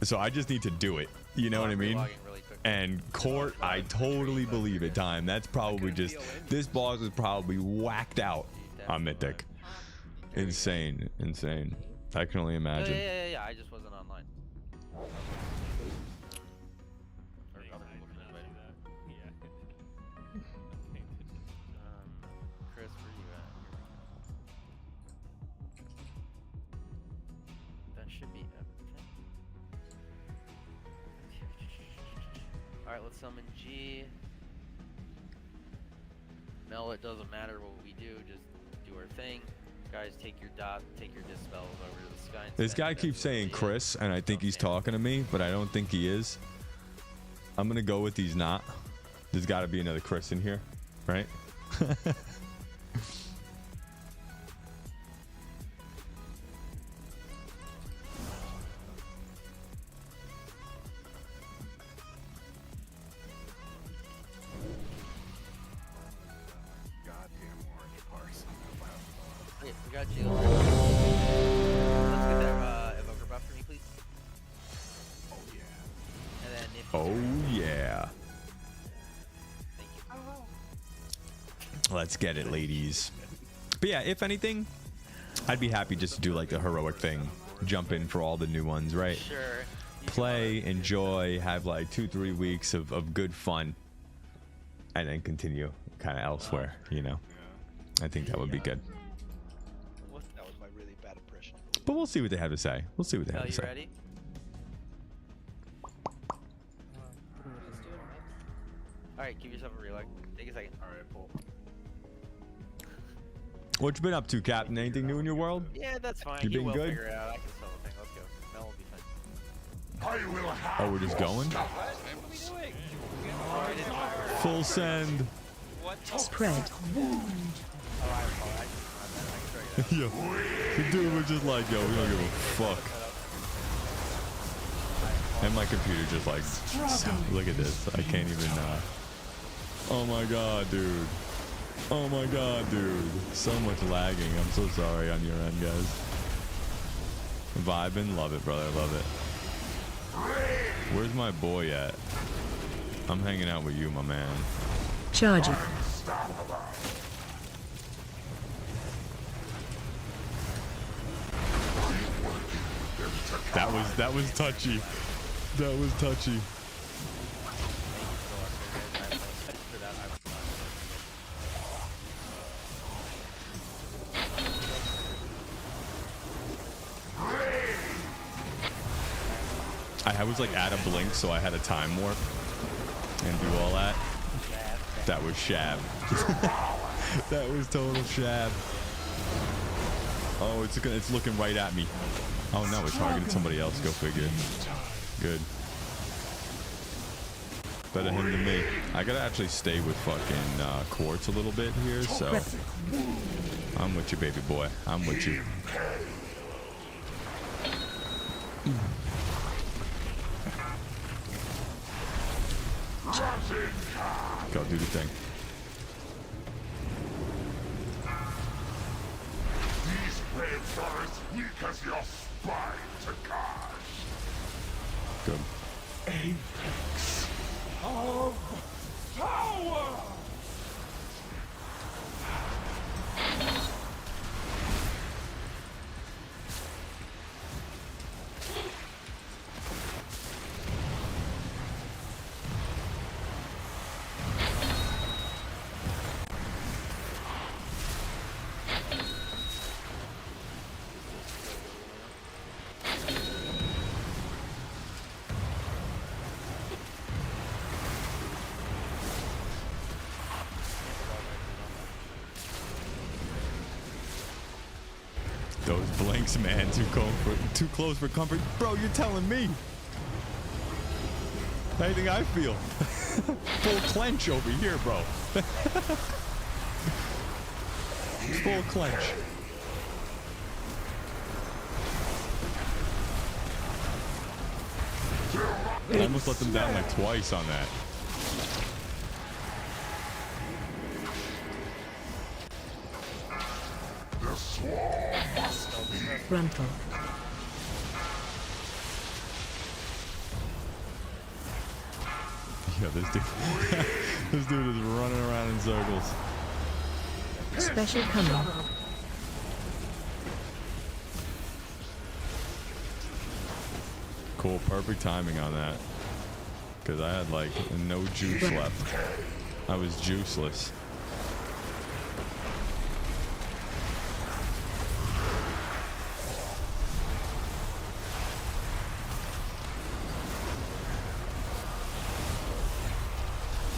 So I just need to do it. You know what I mean? And court, I totally believe it. Time. That's probably just this boss is probably whacked out on Mythic. Insane. I can only imagine. Yeah. I just wasn't online. Chris, where you at? That should be everything. Alright, let's summon G. Mel, it doesn't matter what we do, just do our thing. Guys, take your dot, take your dispels over to the sky. This guy keeps saying Chris, and I think he's talking to me, but I don't think he is. I'm gonna go with he's not. There's got to be another Chris in here, right? We got you. Let's get that evoker buff for me, please. Oh yeah. And then if Oh yeah. Thank you. Let's get it, ladies. But yeah, if anything, I'd be happy just to do like the heroic thing, jump in for all the new ones, right? Sure. Play, enjoy, have like 2-3 weeks of good fun, and then continue kind of elsewhere. You know, I think that would be good. That was my really bad impression. But we'll see what they have to say. We'll see what they have to You say. ready? Alright, give yourself a reload. Take a second. Alright, pull. What you been up to, Captain? Anything new in your world? Yeah, that's fine. You He been will good? figure it out. I can solve the thing. Let's go. Mel will be fine. I will have Oh, we're just going? What are we doing? Full send. What? Spread. Yo, the dude was just like, yo, we don't give a fuck. And my computer just like, look at this. I can't even, oh my god, dude. Oh my god, dude. So much lagging. I'm so sorry on your end, guys. Vibing. Love it, brother. Love it. Where's my boy at? I'm hanging out with you, my man. Charging. That was touchy. That was touchy. I was like at a blink, so I had a time warp and do all that. That was shab. That was total shab. Oh, it's looking right at me. Oh no, it's targeting somebody else. Go figure. Good. Better him than me. I gotta actually stay with fucking Quartz a little bit here, so I'm with you, baby boy. I'm with you. Go do the thing. these red stars as your spine to guard. Good. Apex of power! Those blinks, man, too close for comfort. Bro, you're telling me. How do you think I feel? Full clench over here, bro. Full clench. I almost let them down like twice on that. Frontal. Yeah, this dude, this dude is running around in circles. Special coming. Cool, perfect timing on that. Because I had like no juice left. I was juiceless.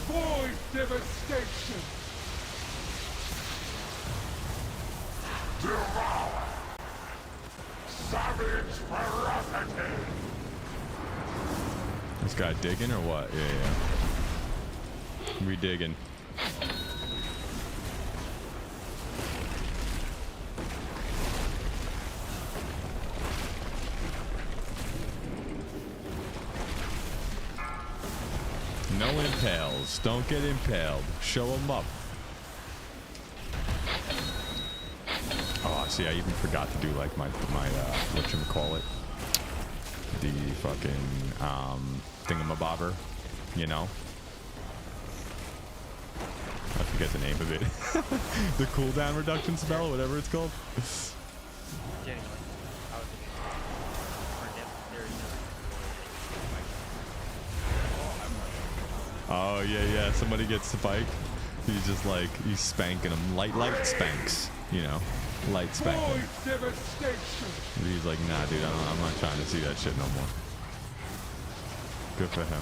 Void devastation! Devour! Savage ferocity! This guy digging or what? Yeah. We digging. No impales. Don't get impaled. Show them up. Oh, see, I even forgot to do like my whatchamacallit. The fucking thingamabobber, you know? I forget the name of it. The cooldown reduction spell, whatever it's called. Genuinely, I was thinking for Nip, there is no. Oh yeah, somebody gets spiked. He's just like, he's spanking them. Light spanks, you know? Light spanking. He's like, nah, dude, I'm not trying to see that shit no more. Good for him.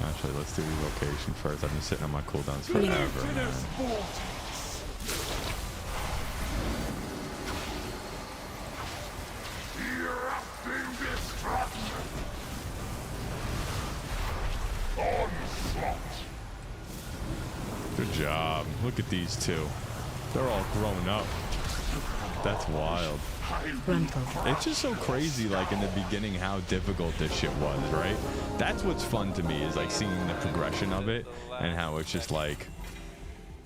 Actually, let's do evocation first. I've been sitting on my cooldowns forever, man. Good job. Look at these two. They're all grown up. That's wild. It's just so crazy, like in the beginning, how difficult this shit was, right? That's what's fun to me, is like seeing the progression of it and how it's just like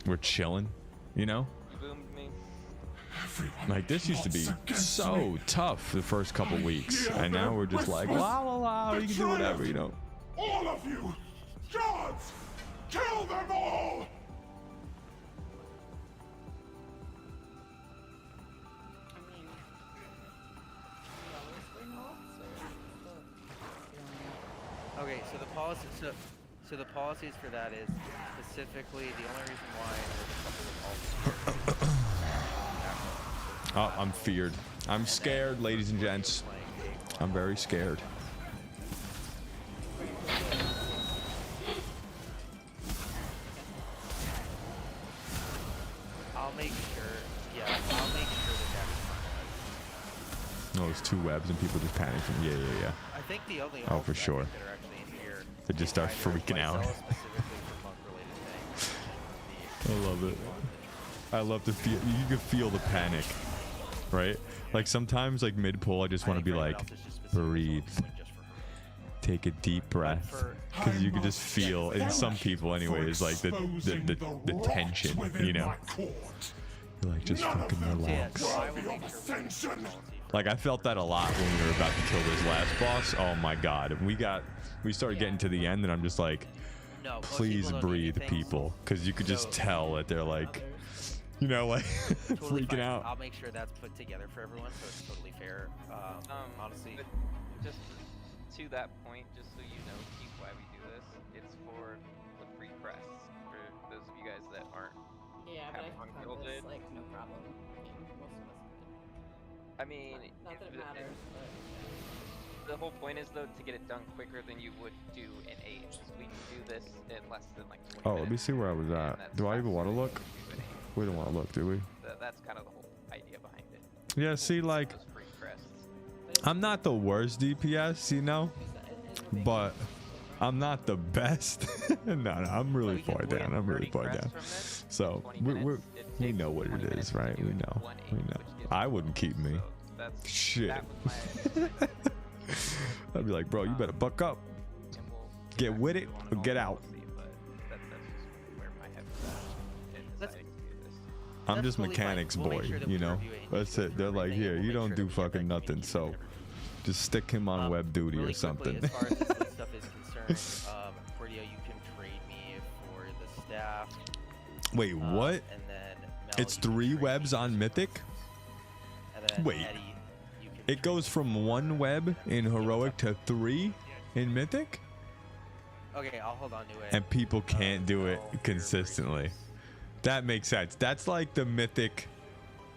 we're chilling, you know? Like this used to be so tough the first couple weeks, and now we're just like, wow, you can do whatever, you know? All of you! Gods! Kill them all! Okay, so the policy, so the policies for that is specifically the only reason why there's a couple of Oh, I'm feared. I'm scared, ladies and gents. I'm very scared. I'll make sure that Oh, it's two webs and people just panicking. Yeah. I think the only Oh, for sure. that are actually in here They just start freaking out. I love it. I love to feel. You can feel the panic, right? Like sometimes, like mid pull, I just want to be like, breathe, take a deep breath, because you can just feel in some people, anyways, like the tension, you know. You're like, just fucking relax. I will make sure we Like, I felt that a lot when we were about to kill this last boss. Oh my god. We started getting to the end, and I'm just like, no, please breathe, people. Because you could just tell that they're like, you know, like, totally freaking out. I'll make sure that's put together for everyone, so it's totally fair. Honestly, just to that point, just so you know, Keith, why we do this, it's for the free press. For those of you guys that aren't Yeah, but I can cover this, like, no problem. Yeah, most of us. I mean, Not that it matters, but... the whole point is though to get it done quicker than you would do in Age. We can do this in less than like 20 Oh, let me minutes, see where I was at. and Do I even faster want to than look? you would do in Age. We don't want to look, do we? That's kind of the whole idea behind it. Yeah, see, like, Those free crests. I'm not the worst DPS, you know, but I'm not the best. no, I'm really far down. I'm really far down. So we know what it is, right? We know. We know. I wouldn't keep me. Shit. I'd be like, bro, you better buck up. Get with it or get out. I'm just mechanics boy, you know. That's it. They're like, here, you don't do fucking nothing, so just stick him on web duty or something. As far as this stuff is concerned, Cordio, you can trade me for the staff. Wait, what? And then Mel, It's you can 3 trade webs me. on Mythic? And then Wait. Eddie, you can It goes from 1 web in Heroic to 3 in Mythic? Okay, I'll hold on to it. And people can't do it consistently. That makes sense. That's like the Mythic,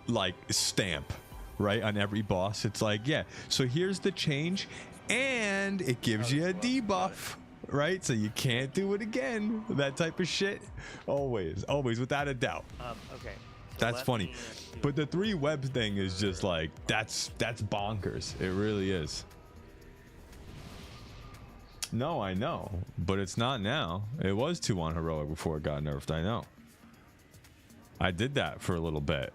like, stamp, right? On every boss. It's like, yeah, so here's the change, and it gives you a debuff, right? So you can't do it again. That type of shit. Always, always, without a doubt. Okay. So That's let funny. me do- But the 3 webs thing is just like, that's bonkers. It really is. No, I know, but it's not now. It was 2 on Heroic before it got nerfed, I know. I did that for a little bit,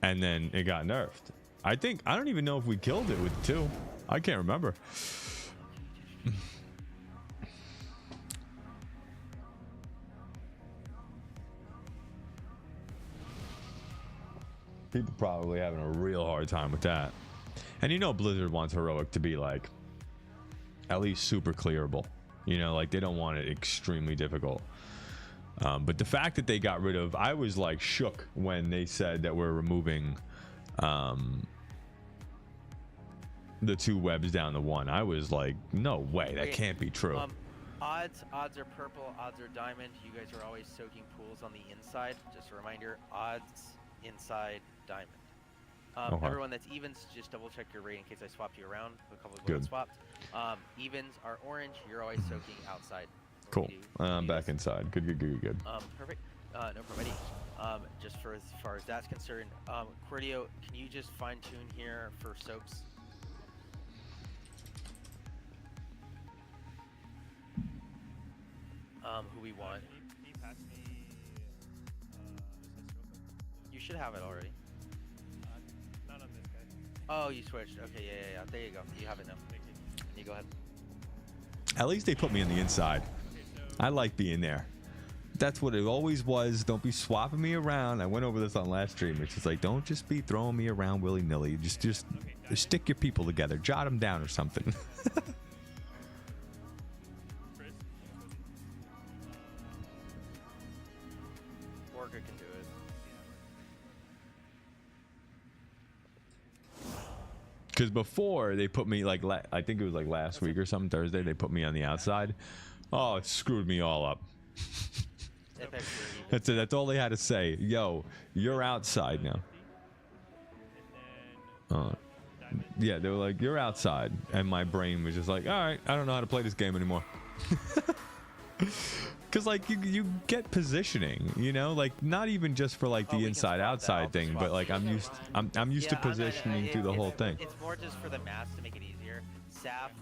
and then it got nerfed. I don't even know if we killed it with 2. I can't remember. People probably having a real hard time with that. And you know Blizzard wants Heroic to be like at least super clearable. You know, like they don't want it extremely difficult. But the fact that they got rid of, I was like shook when they said that we're removing the 2 webs down to 1. I was like, no way, that can't be true. Odds are purple, odds are diamond. You guys are always soaking pools on the inside. Just a reminder, odds inside diamond. Okay. Everyone that's evens, just double check your rate in case I swapped you around. A couple of Good. bullets swapped. Evens are orange. You're always soaking outside. Cool. I'm back inside. Good. Perfect. No problem, Eddie. Just for as far as that's concerned, Cordio, can you just fine tune here for soaps? Who we want? You should have it already. Not on this guy. Oh, you switched. Okay, yeah. There you go. You have it now. You go ahead. At least they put me on the inside. I like being there. That's what it always was. Don't be swapping me around. I went over this on last stream. It's just like, don't just be throwing me around willy-nilly. Just stick your people together. Jot them down or something. Orca can do it. Because before they put me like, I think it was like last week or something, Thursday, they put me on the outside. Oh, it screwed me all up. That's it. That's all they had to say. Yo, you're outside now. Yeah, they were like, you're outside. And my brain was just like, all right, I don't know how to play this game anymore. Because like you get positioning, you know, like not even just for like the inside outside thing, but like I'm used to positioning through the whole thing. It's more just for the mass to make it easier. Saf,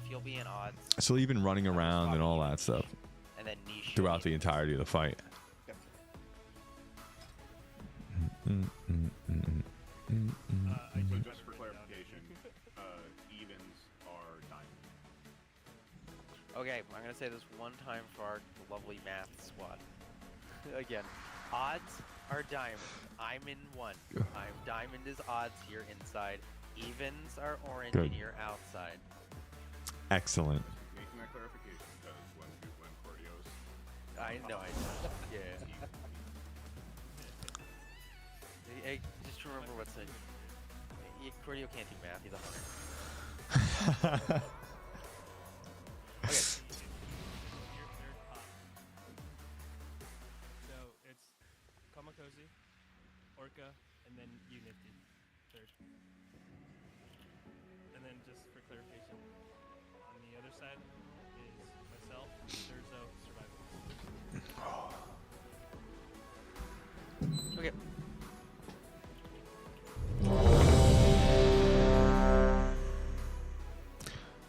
you'll be in odds. So even running around and all that stuff And then niche throughout the entirety of the fight. So just for clarification, evens are diamond. Okay, I'm gonna say this one time for our lovely math squad. Again, odds are diamond. I'm in 1. Diamond is odds here inside. Evens are orange Good. and you're outside. Excellent. Making that clarification because when Cordio's I know. Yeah. Hey, just remember what's it. Cordio can't do math. He's a hunter. Okay. Your third pop. So it's Komakozi, Orca, and then you Nifty. Third. And then just for clarification, on the other side is myself, Durzo, Survival. Okay.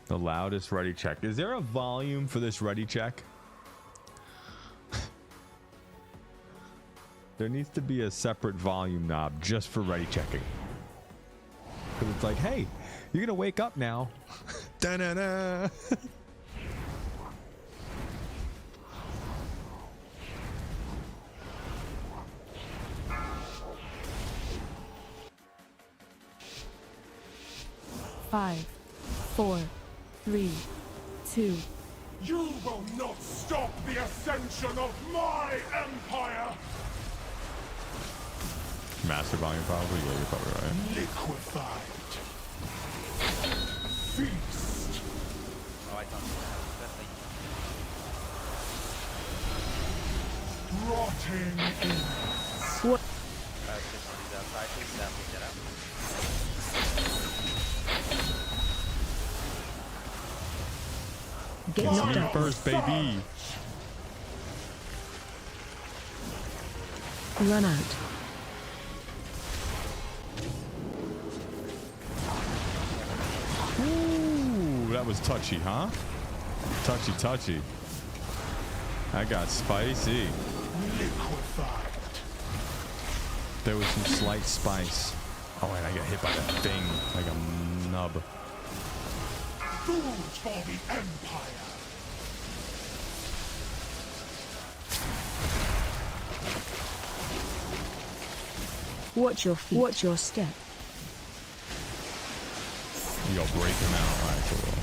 The loudest ready check. Is there a volume for this ready check? There needs to be a separate volume knob just for ready checking. Because it's like, hey, you're going to wake up now. Da-na-na. Five, 4, 3, 2. You will not stop the ascension of my empire! Master volume probably. Yeah, you're probably right. Liquefied. Feast. Oh, I thought that's Rotting in. What? he's outside. Please get out. Get knocked out. First, baby. Run out. Ooh, that was touchy, huh? Touchy. I got spicy. Liquefied. There was some slight spice. Oh, and I got hit by that thing like a nub. Food for the empire. Watch your feet. Watch your step. Yo, break him out. All right, cool.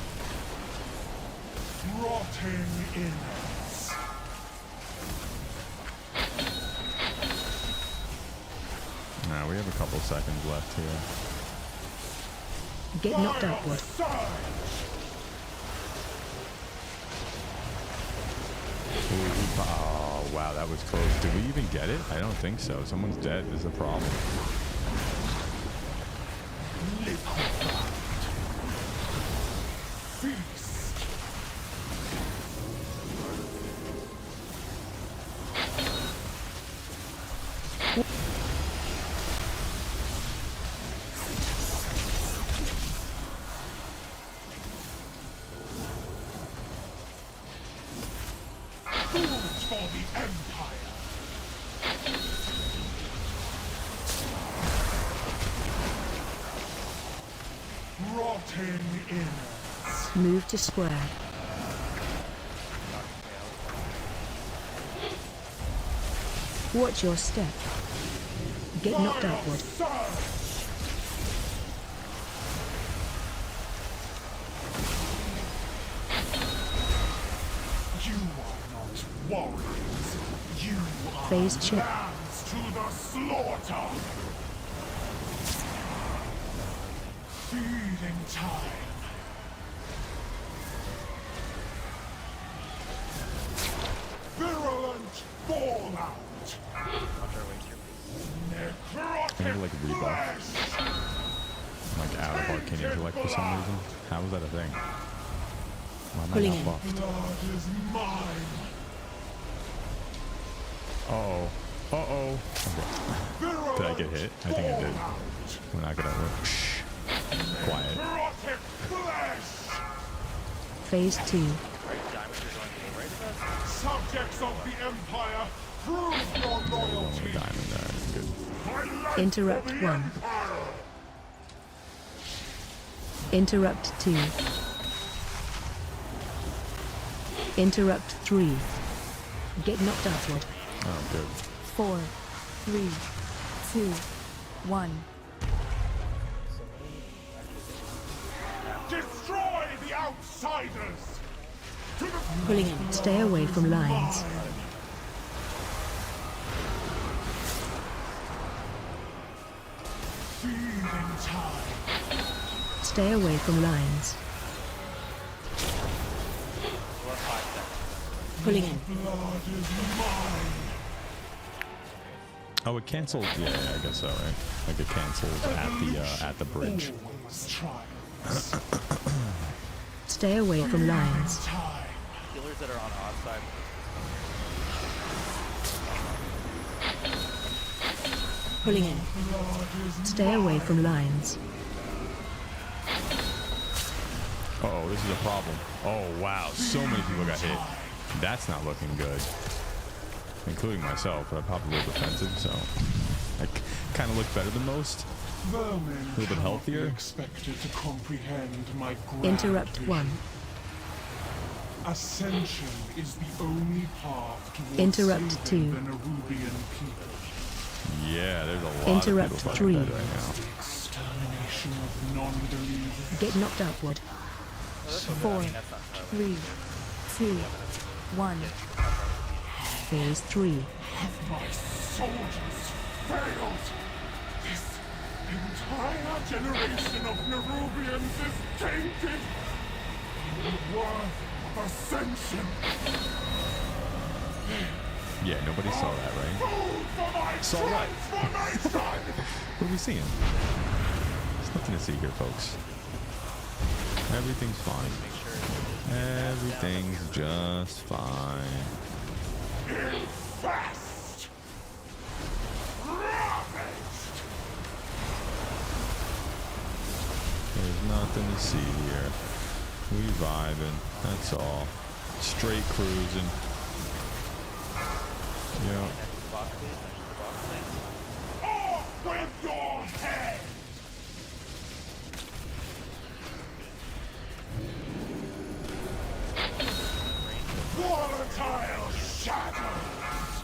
Rotting innards. Nah, we have a couple seconds left here. Get knocked outward. Ooh, oh, wow, that was close. Did we even get it? I don't think so. Someone's dead. There's a problem. Feast. Food for the empire. Rotting innards. Move to square. Watch your step. Get knocked outward. You are not warriors. You are Phase check. lambs to the slaughter. Feeding time. Virulent fallout. Can you like rebuff? I'm like out of Arcane Intellect for some reason. How was that a thing? Why am I Pulling not in. buffed? Blood is mine. Uh-oh. Uh-oh. Okay. Did I get hit? I think I did. We're not gonna look. Shh. Quiet. Necrotic flesh. Phase 2. Subjects of the Empire, prove your loyalty. Diamond there. Good. My life Interrupt for the 1. Empire. Interrupt 2. Interrupt 3. Get knocked outward. Oh, good. 4, 3, 2, 1. Destroy the outsiders! To the Pulling in. Stay away from lines. feed in time. Stay away from lines. Pulling in. Blood is mine. Oh, it canceled. Yeah, I guess so, right? Like it canceled at the bridge. Always try. Stay away from lines. Time. Healers that are on our side. Pulling in. Stay away from lines. Uh-oh, this is a problem. Oh, wow. So many people got hit. That's not looking good. Including myself, but I'm probably a little defensive, so I kind of look better than most. Vermin A little bit healthier. expected to comprehend my grand Interrupt vision. 1. Ascension is the only path towards Interrupt saving 2. the Nerub'ar people. Yeah, there's a lot Interrupt of people 3. fighting dead right now. The extermination of non-believers. Get knocked upward. 4, 3, 2, 1. Phase 3. My soldiers failed. This entire generation of Nerubians is tainted. The worth of ascension. Yeah, nobody saw that, right? Food for my Saw what? transformation. What are we seeing? There's nothing to see here, folks. Everything's fine. Everything's just fine. Infest. Ravaged. There's nothing to see here. We vibing, that's all. Straight cruising. Yeah. Off with your head. Volatile shadows.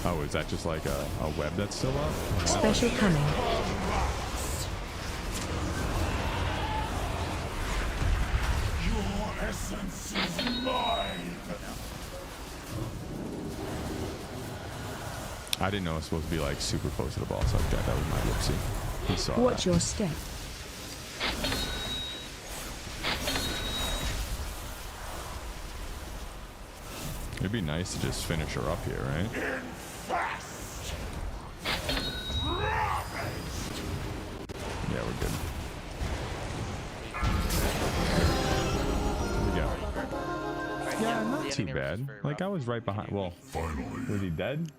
Oh, is that just like a web that's still up? Special coming. Your essence is mine. I didn't know it was supposed to be like super close to the boss like that. That was my whoopsie. He saw Watch that. your step. It'd be nice to just finish her up here, right? Infest. Ravaged. Yeah, we're good. Here we go. Yeah, not too bad. Like I was right behind. Well, was he dead?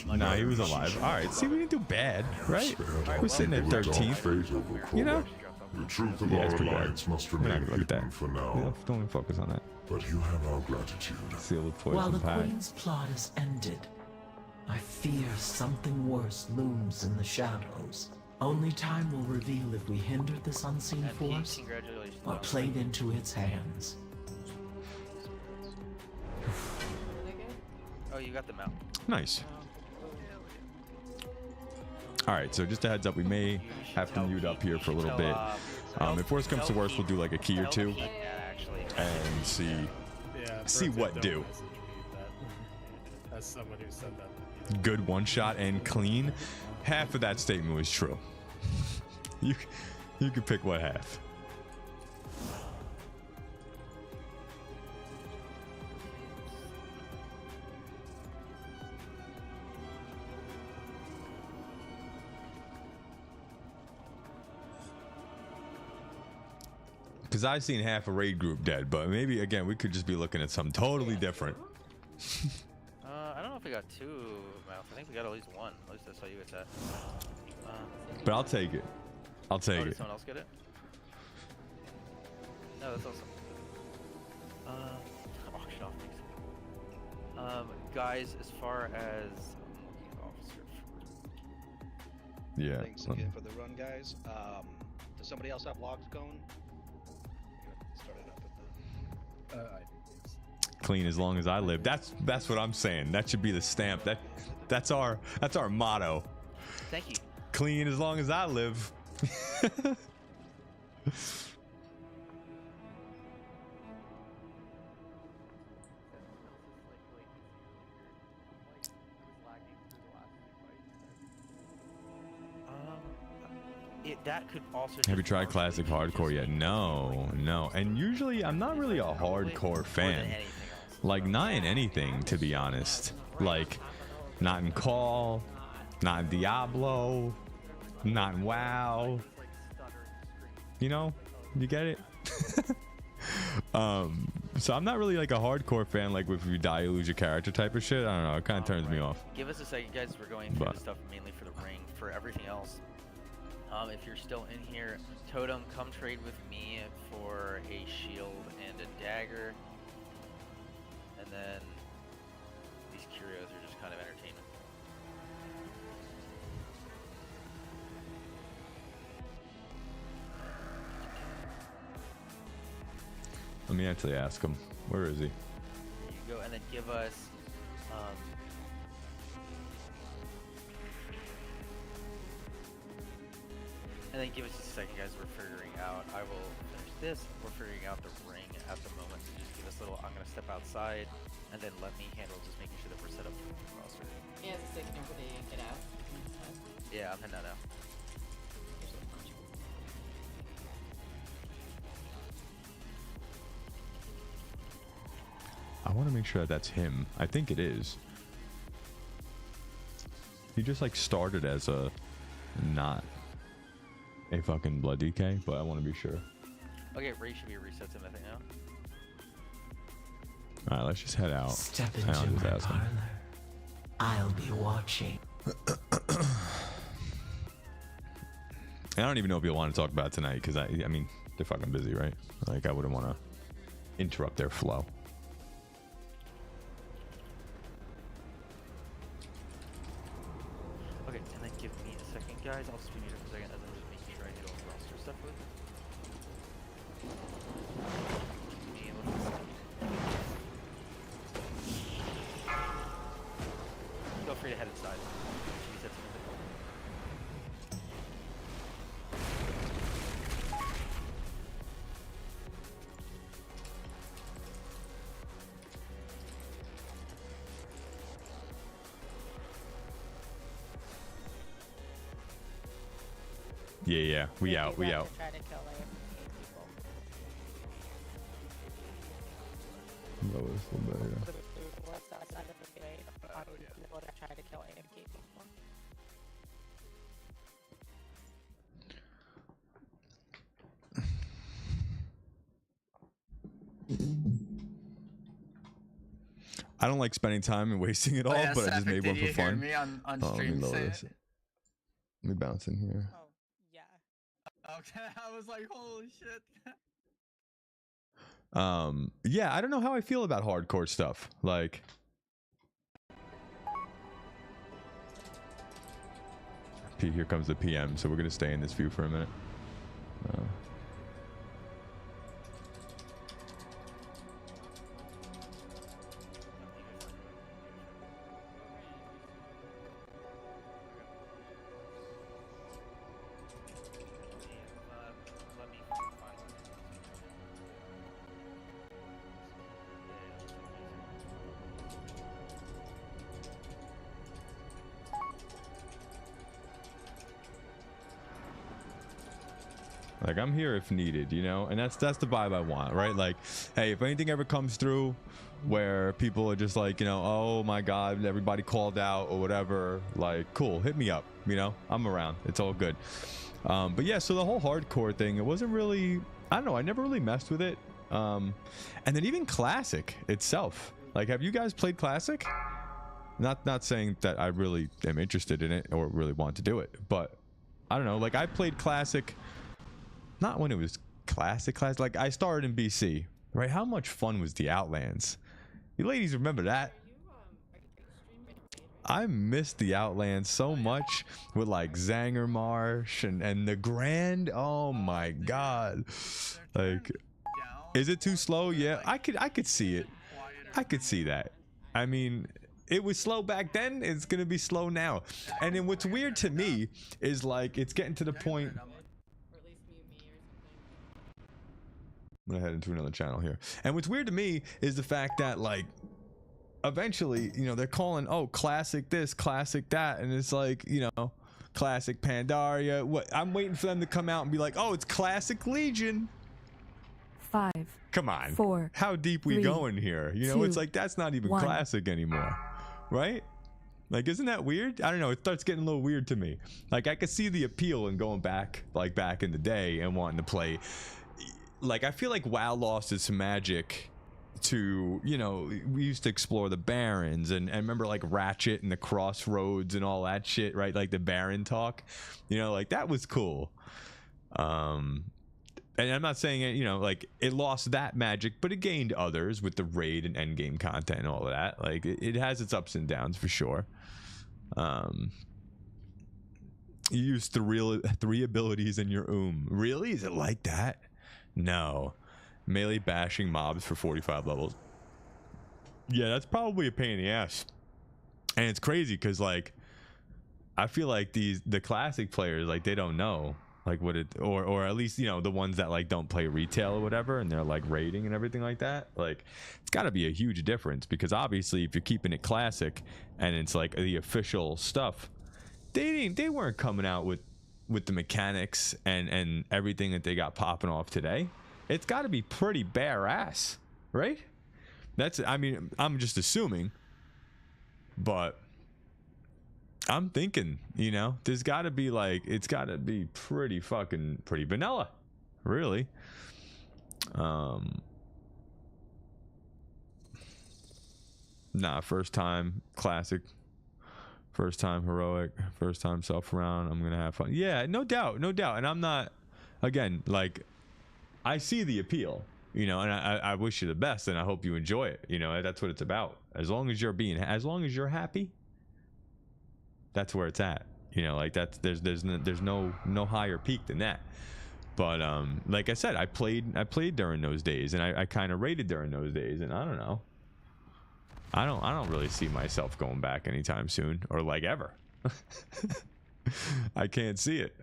Nah, he was alive. All right, see, we didn't do bad, right? We're sitting at 13th. You know? The truth of Yeah, it's our pretty bad. alliance must We're not remain gonna look at hidden that. for We now. don't even focus on that. But you have our gratitude. Seal of While the poison pack. Queen's plot is ended, I fear something worse looms in the shadows. Only time will reveal if we hindered this unseen force Congratulations. or played into its hands. Oh, you got the mount. Nice. All right, so just a heads up, we may have to mute up here for a little bit. If worst comes to worst, we'll do like a key or two and see what do. As someone who said that. Good one shot and clean. Half of that statement was true. You can pick what half. Because I've seen half a raid group dead, but maybe again we could just be looking at something totally different. I don't know if we got two mouths. I think we got at least one. At least that's how you get that. But I'll take it. I'll take Did it. someone else get it? No, that's awesome. Auction off things. Guys, as far as officer. Yeah. Thanks again for the run, guys. Does somebody else have logs going? Start it up at the... clean as long as I live. That's what I'm saying. That should be the stamp. That's our motto. Thank you. Clean as long as I live. That could also. Have you tried classic hardcore yet? No. And usually I'm not really a hardcore fan. Like not in anything, to be honest. Like not in Call, not in Diablo, not in WoW. You know, you get it. So I'm not really like a hardcore fan. Like if you die, you lose your character type of shit. I don't know. It kind of turns me off. Give us a second, guys. We're going through the stuff mainly for the ring. For everything else. If you're still in here, Totem, come trade with me for a shield and a dagger. And then these curios are just kind of entertainment. Let me actually ask him. Where is he? There you go, and then give us. And then give us a second, guys. We're figuring out. I will finish this. We're figuring out the ring at the moment. So just give us a little. I'm gonna step outside, and then let me handle just making sure that we're set up for the roster. Yeah, it's a second over there. Get out. Yeah, I'm heading out now. I want to make sure that's him. I think it is. He just like started as a not a fucking blood DK, but I want to be sure. Okay, Ray should be reset to nothing now. All right, let's just head out. Step into my parlor. I'll be watching. I don't even know if you'll want to talk about it tonight because I mean they're fucking busy, right? Like I wouldn't want to interrupt their flow. Okay, and then give me a second, guys. I'll just be muted for a second as I'm just making sure I hit all the roster stuff with. Feel free to head inside. Yeah, we out. Try to kill try to kill AFK people. I don't like spending time and wasting it all, but I just made one for fun. Me on Let me stream lower say this. it? Let me bounce in here. Oh, yeah. Okay, I was like, holy shit. Yeah, I don't know how I feel about hardcore stuff. Like, here comes the PM, so we're gonna stay in this view for a minute. Like, I'm here if needed, you know, and that's the vibe I want, right? Like, hey, if anything ever comes through where people are just like, you know, oh my god, everybody called out or whatever, like, cool, hit me up, you know, I'm around, it's all good. But yeah, so the whole hardcore thing, it wasn't really, I don't know, I never really messed with it. And then even Classic itself, like, have you guys played Classic? Not saying that I really am interested in it or really want to do it, but I don't know, like, I played Classic. Not when it was classic. Like, I started in BC, right? How much fun was the Outlands? You ladies remember that? I missed the Outlands so much with, like, Zanger Marsh and the Grand. Oh my god. Like, is it too slow? Yeah, I could see it. I could see that. I mean, it was slow back then. It's gonna be slow now. And then what's weird to me is like it's getting to the point. I'm gonna head into another channel here. And what's weird to me is the fact that like eventually, you know, they're calling, oh, classic this, classic that, and it's like, you know, classic Pandaria. What? I'm waiting for them to come out and be like, oh, it's classic Legion. 5. Come on. 4. How deep we 3, going here? You know, 2, it's like that's not even 1. classic anymore, right? Like, isn't that weird? I don't know. It starts getting a little weird to me. Like, I could see the appeal in going back, like back in the day, and wanting to play. Like, I feel like WoW lost its magic to, you know, we used to explore the Barrens, and remember like Ratchet and the Crossroads and all that shit, right? Like the Baron talk, you know, like that was cool. And I'm not saying it, you know, like it lost that magic, but it gained others with the raid and endgame content and all of that. Like it has its ups and downs for sure. You use three abilities in your Really? Is it like that? No. Melee bashing mobs for 45 levels. Yeah, that's probably a pain in the ass. And it's crazy because like I feel like the classic players, like they don't know like what it, or at least, you know, the ones that like don't play retail or whatever, and they're like raiding and everything like that. Like it's got to be a huge difference, because obviously if you're keeping it classic and it's like the official stuff, they weren't coming out with the mechanics and everything that they got popping off today. It's got to be pretty bare ass, right? That's, I mean, I'm just assuming, but I'm thinking, you know, there's got to be like, it's got to be pretty vanilla, really. Nah, first time classic, first time heroic, first time self round. I'm gonna have fun. Yeah, no doubt. And I'm not, again, like, I see the appeal, you know, and I wish you the best, and I hope you enjoy it. You know, that's what it's about. As long as you're happy, that's where it's at. You know, like that's there's no higher peak than that. But like I said, I played during those days, and I kind of rated during those days, and I don't know. I don't really see myself going back anytime soon, or like ever. I can't see it.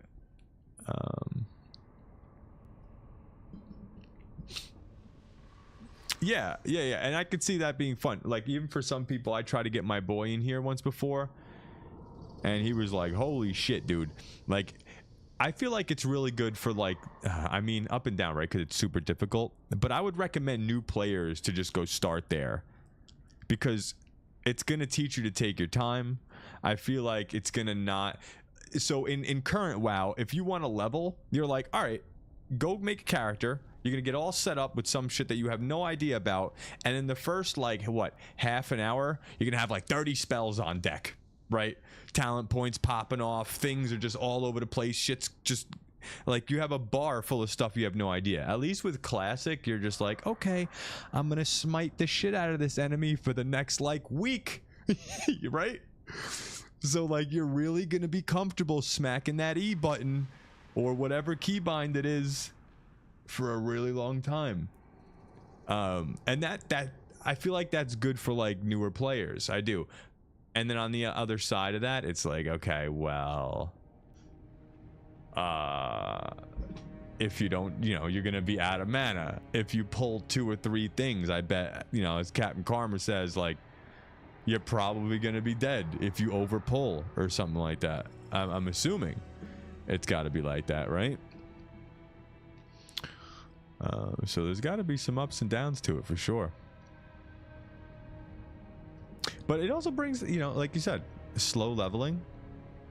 Yeah, and I could see that being fun. Like, even for some people, I tried to get my boy in here once before, and he was like, holy shit, dude. Like, I feel like it's really good for, like, I mean, up and down, right? Because it's super difficult. But I would recommend new players to just go start there, because it's going to teach you to take your time. I feel like it's going to not. So in current WoW, if you want to level, you're like, all right, go make a character. You're going to get all set up with some shit that you have no idea about. And in the first, like, what, half an hour, you're going to have like 30 spells on deck, right? Talent points popping off. Things are just all over the place. Shit's just like, you have a bar full of stuff you have no idea. At least with Classic, you're just like, okay, I'm going to smite the shit out of this enemy for the next, like, week, right? So, like, you're really going to be comfortable smacking that E button or whatever keybind it is for a really long time. And that I feel like that's good for like newer players. I do. And then on the other side of that, it's like, okay, well, if you don't, you know, you're gonna be out of mana. If you pull 2 or 3 things, I bet, you know, as Captain Karma says, like, you're probably gonna be dead if you over pull or something like that. I'm assuming it's got to be like that, right? So there's got to be some ups and downs to it for sure. But it also brings, you know, like you said, slow leveling.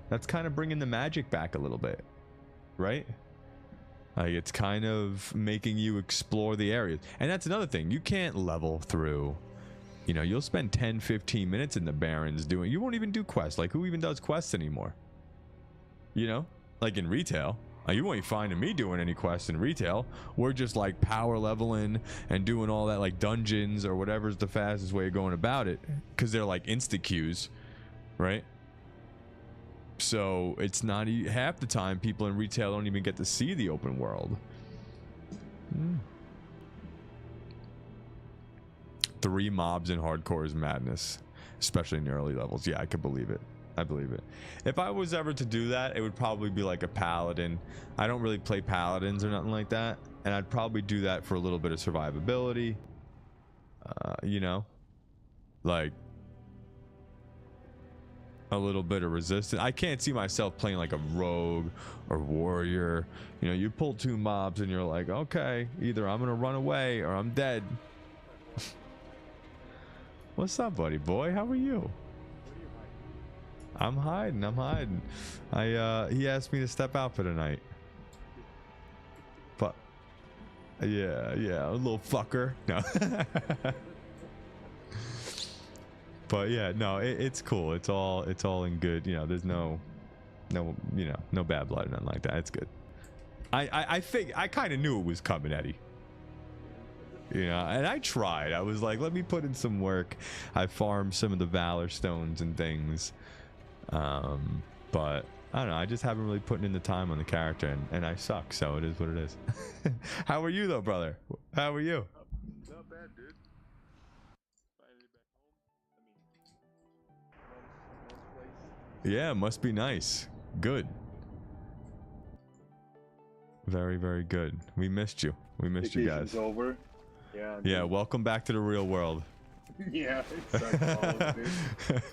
That's kind of bringing the magic back a little bit, right? Like, it's kind of making you explore the areas. And that's another thing. You can't level through, you know, you'll spend 10, 15 minutes in the Barrens doing, you won't even do quests. Like, who even does quests anymore? You know, like in retail. You won't find me doing any quests in retail. We're just like power leveling and doing all that, like dungeons or whatever's the fastest way of going about it, because they're like insta queues, right? So it's not half the time people in retail don't even get to see the open world. 3 mobs in hardcore is madness, especially in the early levels. Yeah, I could believe it. I believe it. If I was ever to do that, it would probably be like a paladin. I don't really play paladins or nothing like that, and I'd probably do that for a little bit of survivability. You know, like a little bit of resistance. I can't see myself playing like a rogue or warrior. You know, you pull 2 mobs and you're like, okay, either I'm gonna run away or I'm dead. What's up, buddy boy? How are you? I'm hiding. He asked me to step out for the night. But yeah, a little fucker. No. But yeah, no, it's cool. It's all in good. You know, there's no bad blood or nothing like that. It's good. I think I kind of knew it was coming, Eddie. You know, and I tried. I was like, let me put in some work. I farmed some of the Valor stones and things. But I don't know. I just haven't really put in the time on the character, and I suck. So it is what it is. How are you though, brother? How are you? Not bad, dude. Finally back home. Yeah, must be nice. Good. Very, very good. We missed you. We missed you guys. Over. Yeah. Yeah. Welcome back to the real world. Yeah. It sucks, dude.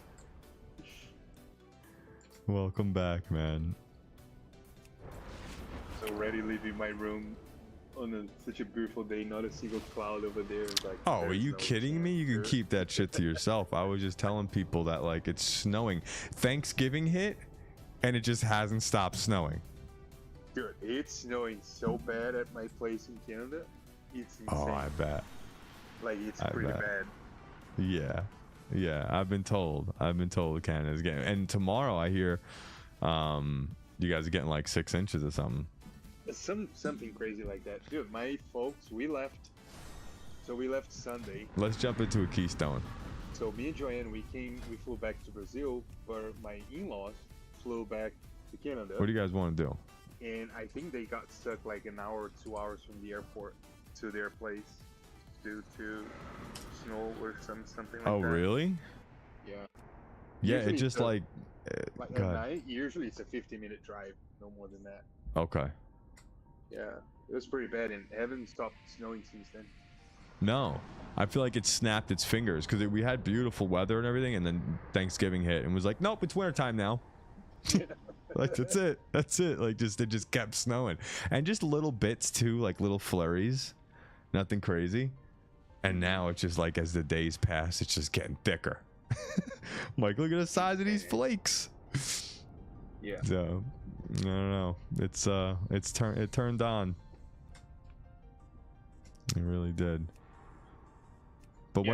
Welcome back, man. So ready leaving my room on such a beautiful day, not a single cloud over there. Like, oh, are you kidding me? You can keep that shit to yourself. I was just telling people that like it's snowing. Thanksgiving hit and it just hasn't stopped snowing. Dude, it's snowing so bad at my place in Canada. It's insane. Oh, I bet. Like it's pretty bad. Yeah, I've been told Canada's getting, and tomorrow I hear you guys are getting like 6 inches or something. Something crazy like that. Dude, my folks, we left Sunday. Let's jump into a keystone. So me and Joanne, we flew back to Brazil, but my in-laws flew back to Canada. What do you guys want to do? And I think they got stuck like an hour or 2 hours from the airport to their place due to snow or something like that. Oh, really? Yeah. Yeah, Usually it just like at night, usually it's a 50-minute drive, no more than that. Okay. Yeah, it was pretty bad, and it hasn't stopped snowing since then. No, I feel like it snapped its fingers because we had beautiful weather and everything, and then Thanksgiving hit and was like, nope, it's wintertime now. Like that's it. Like it just kept snowing, and just little bits too, like little flurries, nothing crazy. And now it's just like as the days pass, it's just getting thicker. I'm like, look at the size of these flakes. Yeah. So I don't know. It turned on. It really did. But Yeah,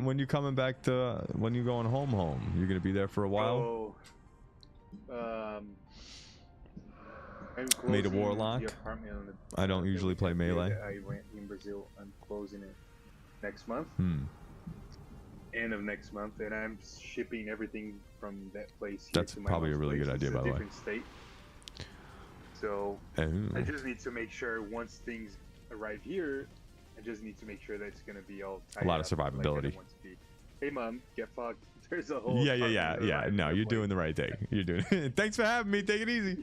when you coming back to when you going home, you're gonna be there for a while. I'm Made a closing warlock. the apartment on I don't usually play melee. I went in Brazil. I'm closing it next month. End of next month, and I'm shipping everything from that place here That's to my probably a mom's really place. good idea, It's by a the way. different state. So Ooh. I just need to make sure once things arrive here, I just need to make sure that it's gonna be all tied A lot of up, like I don't survivability. want to be, hey mom, get fucked. There's a whole Yeah. apartment arriving No, in you're that doing the right thing. You're doing. Thanks for having me. Take it easy.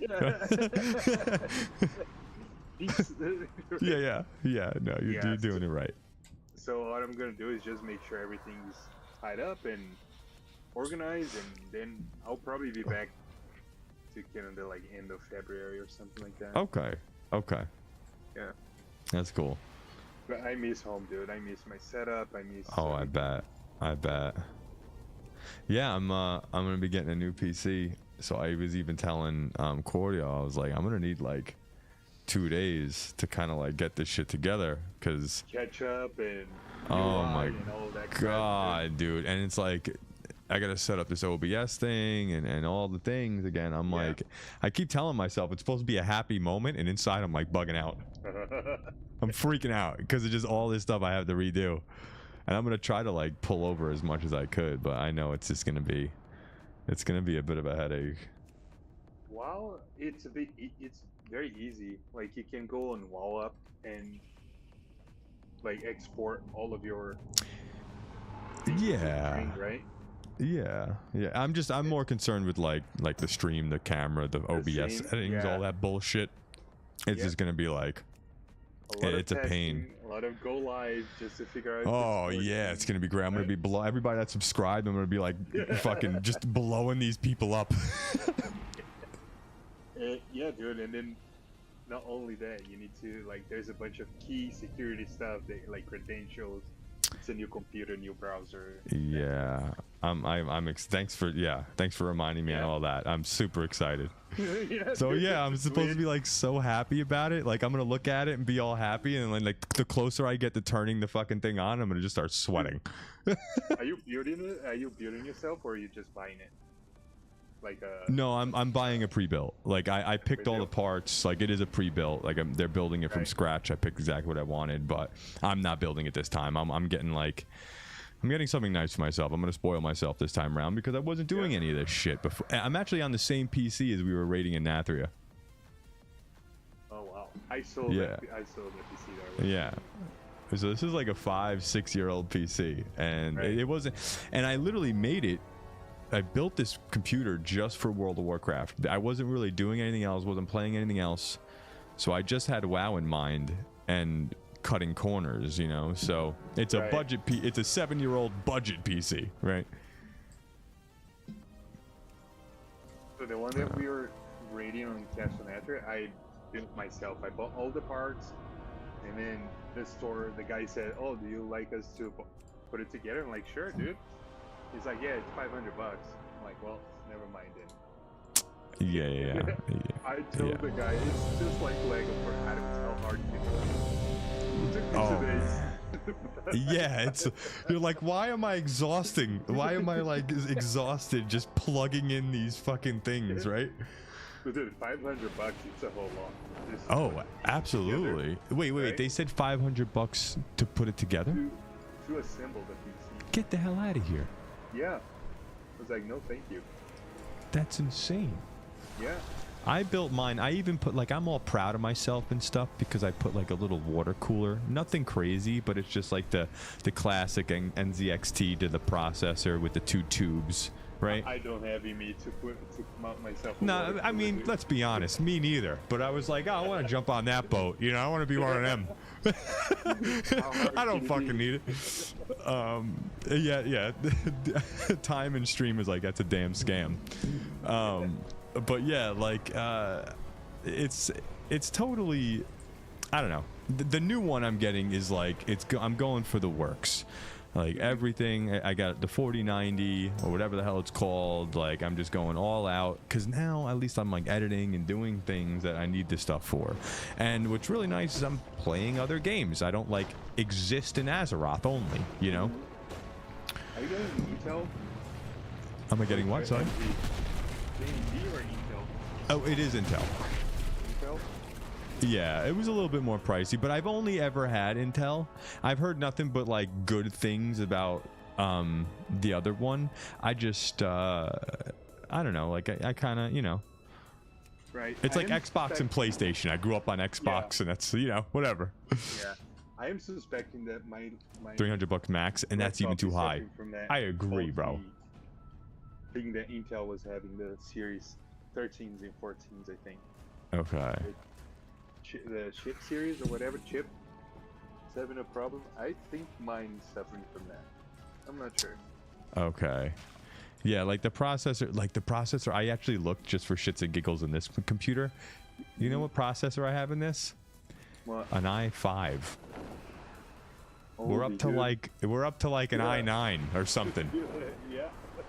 Yeah. Yeah. No, you're doing it right. So what I'm gonna do is just make sure everything's tied up and organized, and then I'll probably be back to Canada like end of February or something like that. Okay. Yeah. That's cool. But I miss home, dude. I miss my setup. I miss. Oh, I bet. Yeah, I'm gonna be getting a new PC. So I was even telling Cordio, I was like, I'm gonna need like 2 days to kind of like get this shit together, because catch up and oh my and all that god, dude. And it's like I gotta set up this OBS thing and all the things again. I'm like, I keep telling myself it's supposed to be a happy moment, and inside I'm like bugging out. I'm freaking out because of just all this stuff I have to redo, and I'm gonna try to like pull over as much as I could, but I know it's just gonna be a bit of a headache. Wow, it's very easy. Like you can go on Wall Up and like export all of your Yeah. screen, right? Yeah. I'm more concerned with like the stream, the camera, the OBS settings, all that bullshit. It's just gonna be like, it's a pain. A lot of go live just to figure out. Oh yeah, it's gonna be great. I'm gonna be below everybody that's subscribed. I'm gonna be like fucking just blowing these people up. Yeah, dude, and then not only that, you need to like. There's a bunch of key security stuff, that, like credentials. It's a new computer, new browser. Yeah, thanks for reminding me and all that. I'm super excited. So yeah, I'm supposed to be like so happy about it. Like I'm gonna look at it and be all happy, and then like the closer I get to turning the fucking thing on, I'm gonna just start sweating. Are you building it? Are you building yourself, or are you just buying it? Like No, I'm buying a pre-built. Like I picked all the parts. Like it is a pre-built. Like they're building it from scratch. I picked exactly what I wanted, but I'm not building it this time. I'm getting something nice for myself. I'm gonna spoil myself this time around because I wasn't doing any of this shit before. I'm actually on the same PC as we were raiding in Nathria. Oh wow! I sold that PC there. Yeah. So this is like a 5-6 year old PC, and it wasn't. And I literally made it. I built this computer just for World of Warcraft. I wasn't really doing anything else, wasn't playing anything else. So I just had WoW in mind and cutting corners, you know? So it's a budget it's a 7-year-old budget PC, right? So the one that we were raiding on Castle Nathria, I built myself. I bought all the parts, and then the guy said, "Oh, do you like us to put it together?" I'm like, "Sure, dude." He's like, "Yeah, it's $500." I'm like, "Well, never mind then." Yeah. I told the guy, it's just like Lego for how to tell hard to. It took me 2 days. Yeah, you're like, why am I exhausting? Why am I like exhausted just plugging in these fucking things, right? But dude, $500, it's a whole lot. Oh, absolutely. Wait, they said $500 to put it together? To assemble the PC. Get the hell out of here. Yeah. I was like, no, thank you. That's insane. Yeah. I built mine. I even put like, I'm all proud of myself and stuff because I put like a little water cooler. Nothing crazy, but it's just like the classic NZXT to the processor with the 2 tubes, right? I don't have any to mount myself. No, I mean, let's be honest, me neither. But I was like, oh, I want to jump on that boat. You know, I want to be one of them. I don't fucking need it. Yeah. Time and stream is like, that's a damn scam. But yeah, like it's totally, I don't know. The new one I'm getting is like I'm going for the works. Like everything, I got the 4090 or whatever the hell it's called. Like I'm just going all out because now at least I'm like editing and doing things that I need this stuff for. And what's really nice is I'm playing other games. I don't like exist in Azeroth only, you know? Are you getting Intel? Am I getting what? Sorry? AMD or Intel? Oh, it is Intel. Intel? Yeah, it was a little bit more pricey, but I've only ever had Intel. I've heard nothing but like good things about the other one. I just I don't know, like I kind of, you know. Right. It's like Xbox and PlayStation. I grew up on Xbox and that's, you know, whatever. Yeah. I am suspecting that my $300 max, and that's even too high. I agree, bro. Thing that Intel was having the series 13s and 14s, I think. Okay. The chip series or whatever chip is having a problem. I think mine's suffering from that. I'm not sure. Okay. Yeah, like the processor, I actually looked just for shits and giggles in this computer. You know what processor I have in this? What? An i5. We're up to like an i9 or something. Yeah.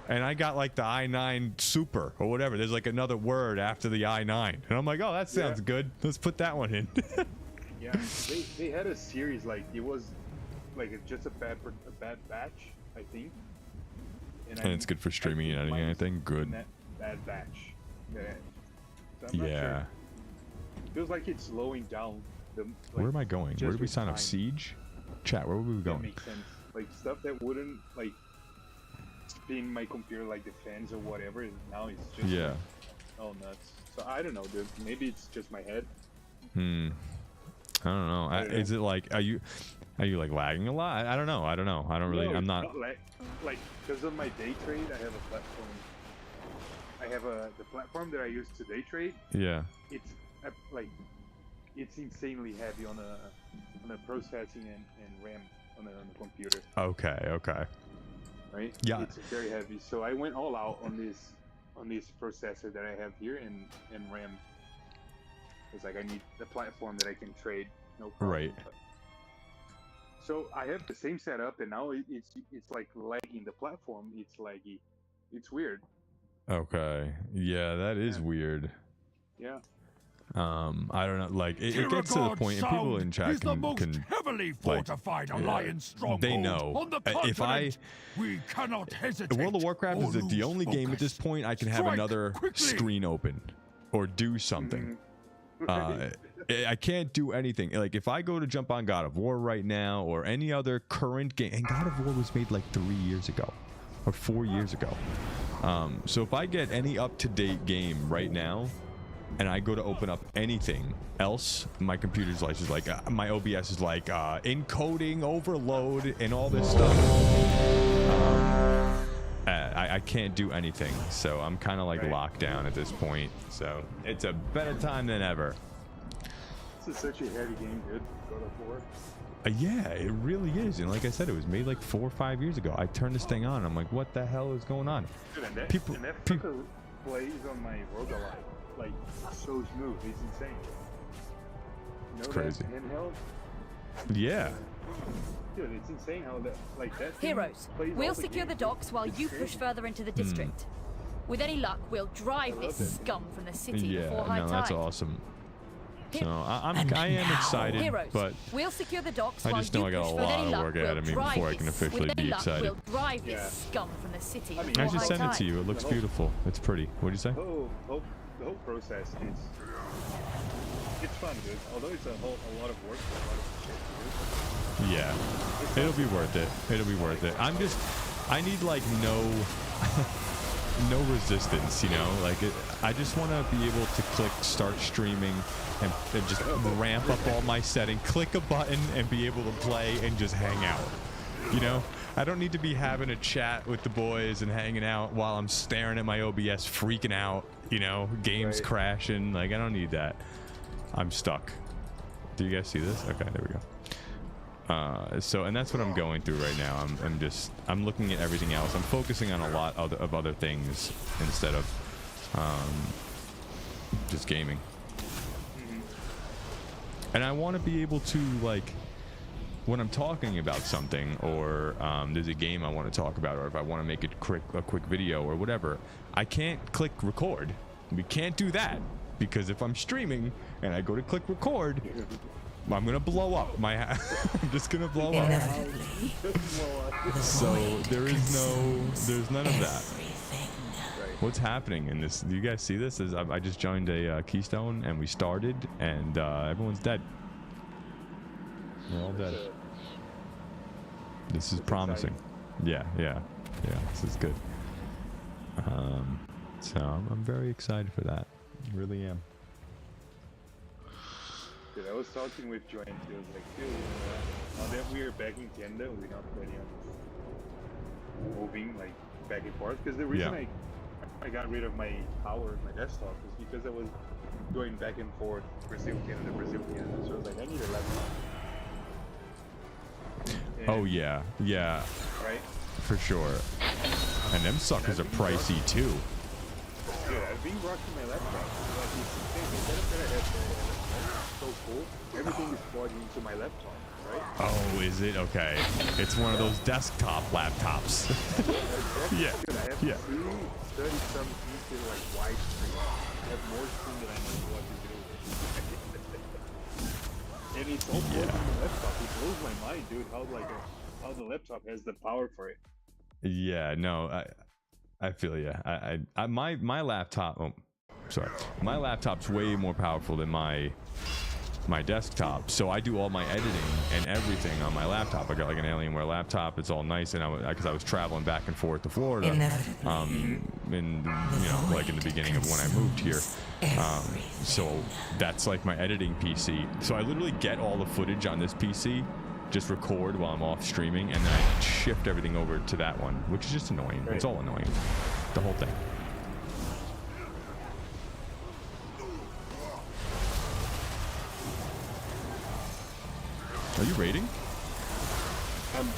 And I got like the i9 Super or whatever. There's like another word after the i9. And I'm like, oh, that sounds good. Let's put that one in. Yeah, they had a series like it was like just a bad batch, I think. And it's good for streaming and editing anything. Good. Bad batch. Yeah. So I'm not sure. Feels like it's slowing down. Where am I going? Where did we sign up? Siege? Chat, where were we going? That makes sense. Like stuff that wouldn't like spin my computer like the fans or whatever. Now it's just oh nuts. So I don't know, dude. Maybe it's just my head. I don't know. Is it like, are you? Are you like lagging a lot? I don't know. I don't know. I don't really. No, I'm not. Like because of my day trade, I have a platform. I have the platform that I use to day trade. Yeah. It's like it's insanely heavy on the processing and RAM on the computer. Okay. Okay. Right. Yeah. It's very heavy. So I went all out on this processor that I have here and RAM. It's like I need the platform that I can trade. No problem. Right. So I have the same setup, and now it's like lagging the platform. It's laggy. It's weird. Okay. Yeah, that is weird. Yeah. I don't know. Like it gets to the point, and people in chat can heavily fortified alliance stronghold they know. on the If we cannot hesitate. World of Warcraft is the only game at this point I can have another screen open or do something. I can't do anything. Like if I go to jump on God of War right now or any other current game, and God of War was made like 3 years ago or 4 years ago. So if I get any up-to-date game right now and I go to open up anything else, my computer's like just like my OBS is like encoding overload and all this stuff. I can't do anything, so I'm kind of like locked down at this point. So it's a better time than ever. This is such a heavy game, dude. God of War. Yeah, it really is. And like I said, it was made like 4 or 5 years ago. I turned this thing on. I'm like, what the hell is going on? Dude, and that plays on my roguelike like so smooth. It's insane. It's crazy. Handheld? Yeah. Dude, it's insane how that Heroes, we'll secure the docks while you push further into the district. With any luck, we'll drive this scum from the city before high tide. That's awesome. So I am excited, Heroes, but we'll secure the docks I just know I got a lot of work ahead of me before I can officially be excited. We'll drive this scum from the city before I just high sent it tide. to you. It looks beautiful. It's pretty. What do you say? The whole process is it's fun, dude. Although it's a lot of work, a lot of shit to do. Yeah, it'll be worth it. It'll be worth it. I need like no resistance, you know, like I just want to be able to click start streaming and just ramp up all my settings, click a button and be able to play and just hang out, you know. I don't need to be having a chat with the boys and hanging out while I'm staring at my OBS freaking out, you know, games crashing. Like I don't need that. I'm stuck. Do you guys see this? Okay, there we go. And that's what I'm going through right now. I'm looking at everything else. I'm focusing on a lot of other things instead of just gaming. And I want to be able to, like, when I'm talking about something or there's a game I want to talk about, or if I want to make a quick video or whatever, I can't click record. We can't do that because if I'm streaming and I go to click record, I'm gonna blow up. I'm just gonna blow up. So there's none of that. What's happening in this? Do you guys see this? I just joined a Keystone and we started and everyone's dead. They're all dead. This is promising. Yeah. This is good. So I'm very excited for that. I really am. Dude, I was talking with Joanne, she was like, dude, now that we're back in Canada, we're not planning on moving like back and forth, because the reason I got rid of my desktop was because I was going back and forth, Brazil, Canada, so I was like, I need a laptop. And, oh yeah. Right? For sure. And them suckers are pricey too. Dude, I've been rocking my laptop. Like, it's insane. The setup that I have so cool. Everything is plugged into my laptop, right? Oh, is it? Okay. It's one of those desktop laptops. Yeah. Dude, I have Yeah. 30-some inches like widescreen. I have more screen than I know what to do. And it's all plugged in the laptop. It blows my mind, dude. How the laptop has the power for it. Yeah. No. I feel you. My laptop. Oh, sorry. My laptop's way more powerful than my desktop, so I do all my editing and everything on my laptop. I got like an Alienware laptop. It's all nice, and because I was traveling back and forth to Florida, like in the beginning of when I moved here. So that's like my editing PC. So I literally get all the footage on this PC just record while I'm off streaming, and then I shift everything over to that one, which is just annoying. Right. It's all annoying. The whole thing. Are you raiding? I'm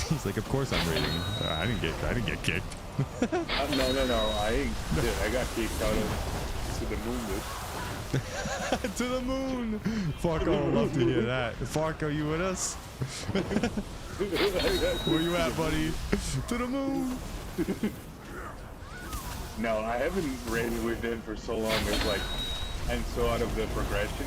He's like, of course I'm raiding. I didn't get kicked. no. I got kicked out of to the moon, dude. To the moon. Farco would love to hear that. Farco, you with us? Where you at, buddy? To the moon. No, I haven't raided with them for so long. It's like I'm so out of the progression.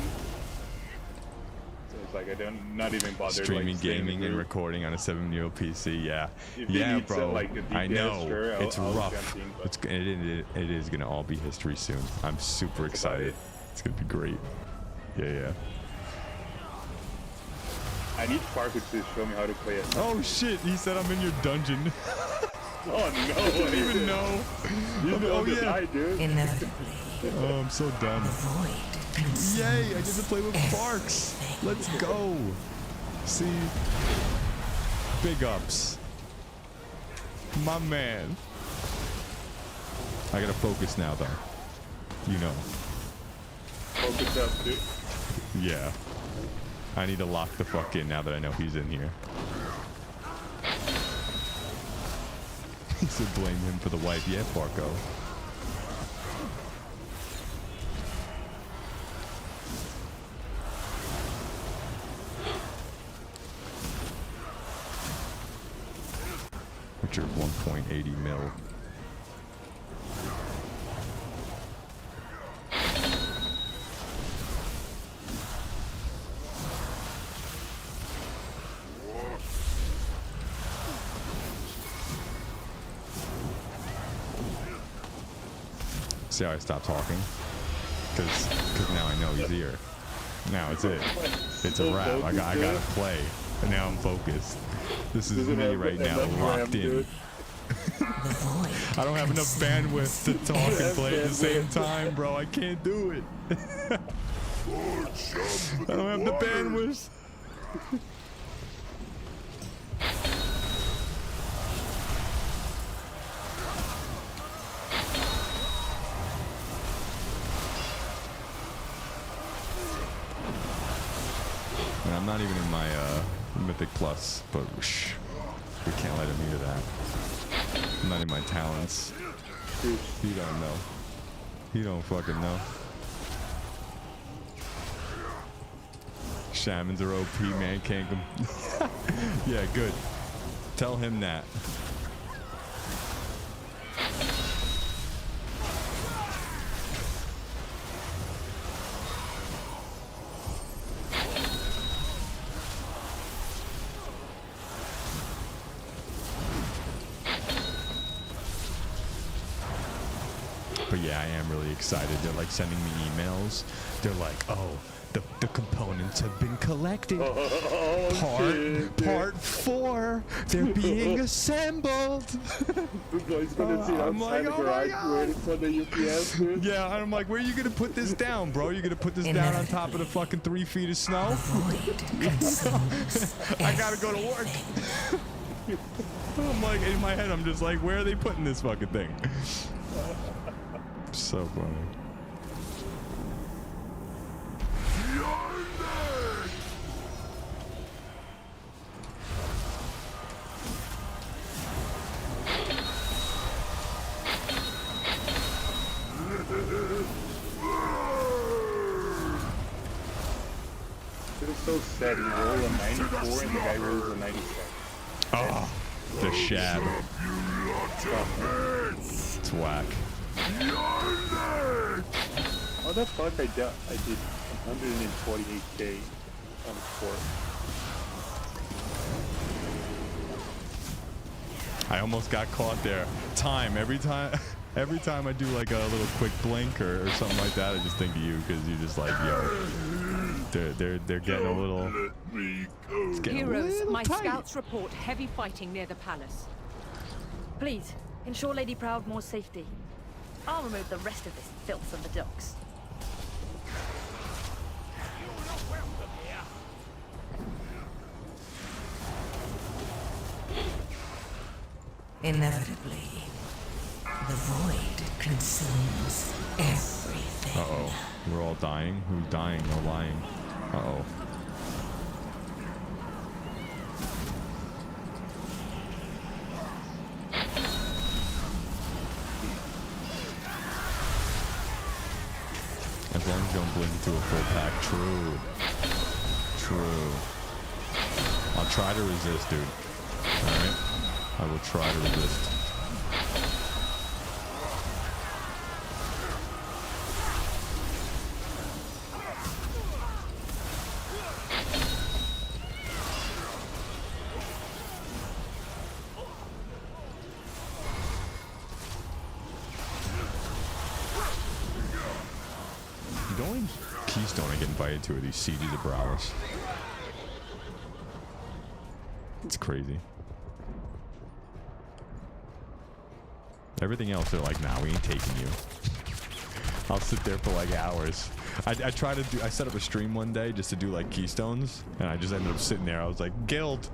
So it's like I don't not even bother Streaming, like, staying in the gaming, and group. recording on a 7-year-old PC. Yeah, If you yeah, need bro. some, like, a I DPS, know sure, it's I'll rough. jump in, but- It is gonna all be history soon. I'm super excited. It's gonna be great. Yeah. I need Parker to show me how to play it. Oh shit! He said I'm in your dungeon. Oh no! I didn't even know. You know Oh that yeah. I do. Oh, I'm so dumb. Yay! I get to play with Parks. Let's go. See, big ups. My man. I gotta focus now, though. You know. Focus up, dude. Yeah. I need to lock the fuck in now that I know he's in here. He said blame him for the wife. Yeah, Farco. What's your 1.80 mil? See how I stopped talking? Because now I know he's here. Now it's it. It's a wrap. I gotta play. And now I'm focused. This is me right now, locked in. I don't have enough bandwidth to talk and play at the same time, bro. I can't do it. I don't have the bandwidth. And I'm not even in my Mythic Plus, but shh, we can't let him hear that. I'm not in my talents. He don't know. He don't fucking know. Shamans are OP, man. Can't come. Yeah, good. Tell him that. But yeah, I am really excited. They're like sending me emails. They're like, oh, the components have been collected. Part 4. They're being assembled. I'm like, oh my god. For the UPS, dude. Yeah, and I'm like, where are you gonna put this down, bro? You gonna put this down on top of the fucking 3 feet of snow? I gotta go to work. I'm like, in my head, I'm just like, where are they putting this fucking thing? So funny. It was so sad. He rolled a 94 and the guy rolls a 97. Oh, the shab. It's whack. Oh, that fuck I did 148k on sport. I almost got caught there. Every time I do like a little quick blink or something like that, I just think of you because you're just like, yo, they're getting a little. It's getting Heroes, a little my tight. scouts report heavy fighting near the palace. Please, ensure Lady Proudmoore's safety. I'll remove the rest of this filth from the docks. Inevitably, the void consumes everything. Uh-oh. We're all dying? Who's dying? No lying. Uh-oh. As long as you don't blink into a full pack. True. True. I'll try to resist, dude. Alright? I will try to resist. The only keystone I get invited to are these CDs of Browers. It's crazy. Everything else, they're like, nah, we ain't taking you. I'll sit there for like hours. I set up a stream one day just to do like keystones, and I just ended up sitting there. I was like, Guild,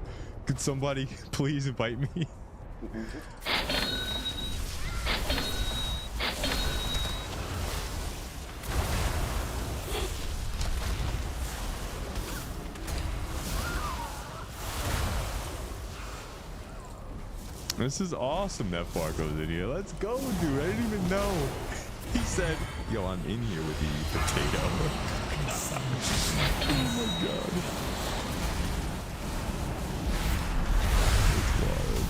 could somebody please invite me? This is awesome that Farco's in here. Let's go, dude. I didn't even know. He said, yo, I'm in here with the potato. Oh my god. It's wild.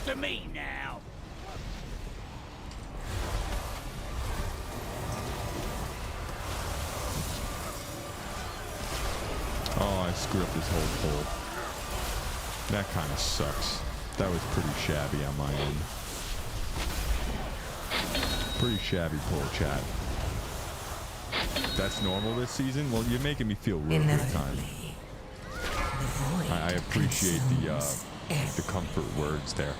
To me now. Oh, I screwed up this whole pull. That kind of sucks. That was pretty shabby on my end. Pretty shabby pull, chat. That's normal this season? Well, you're making me feel real good time. I appreciate the comfort words there.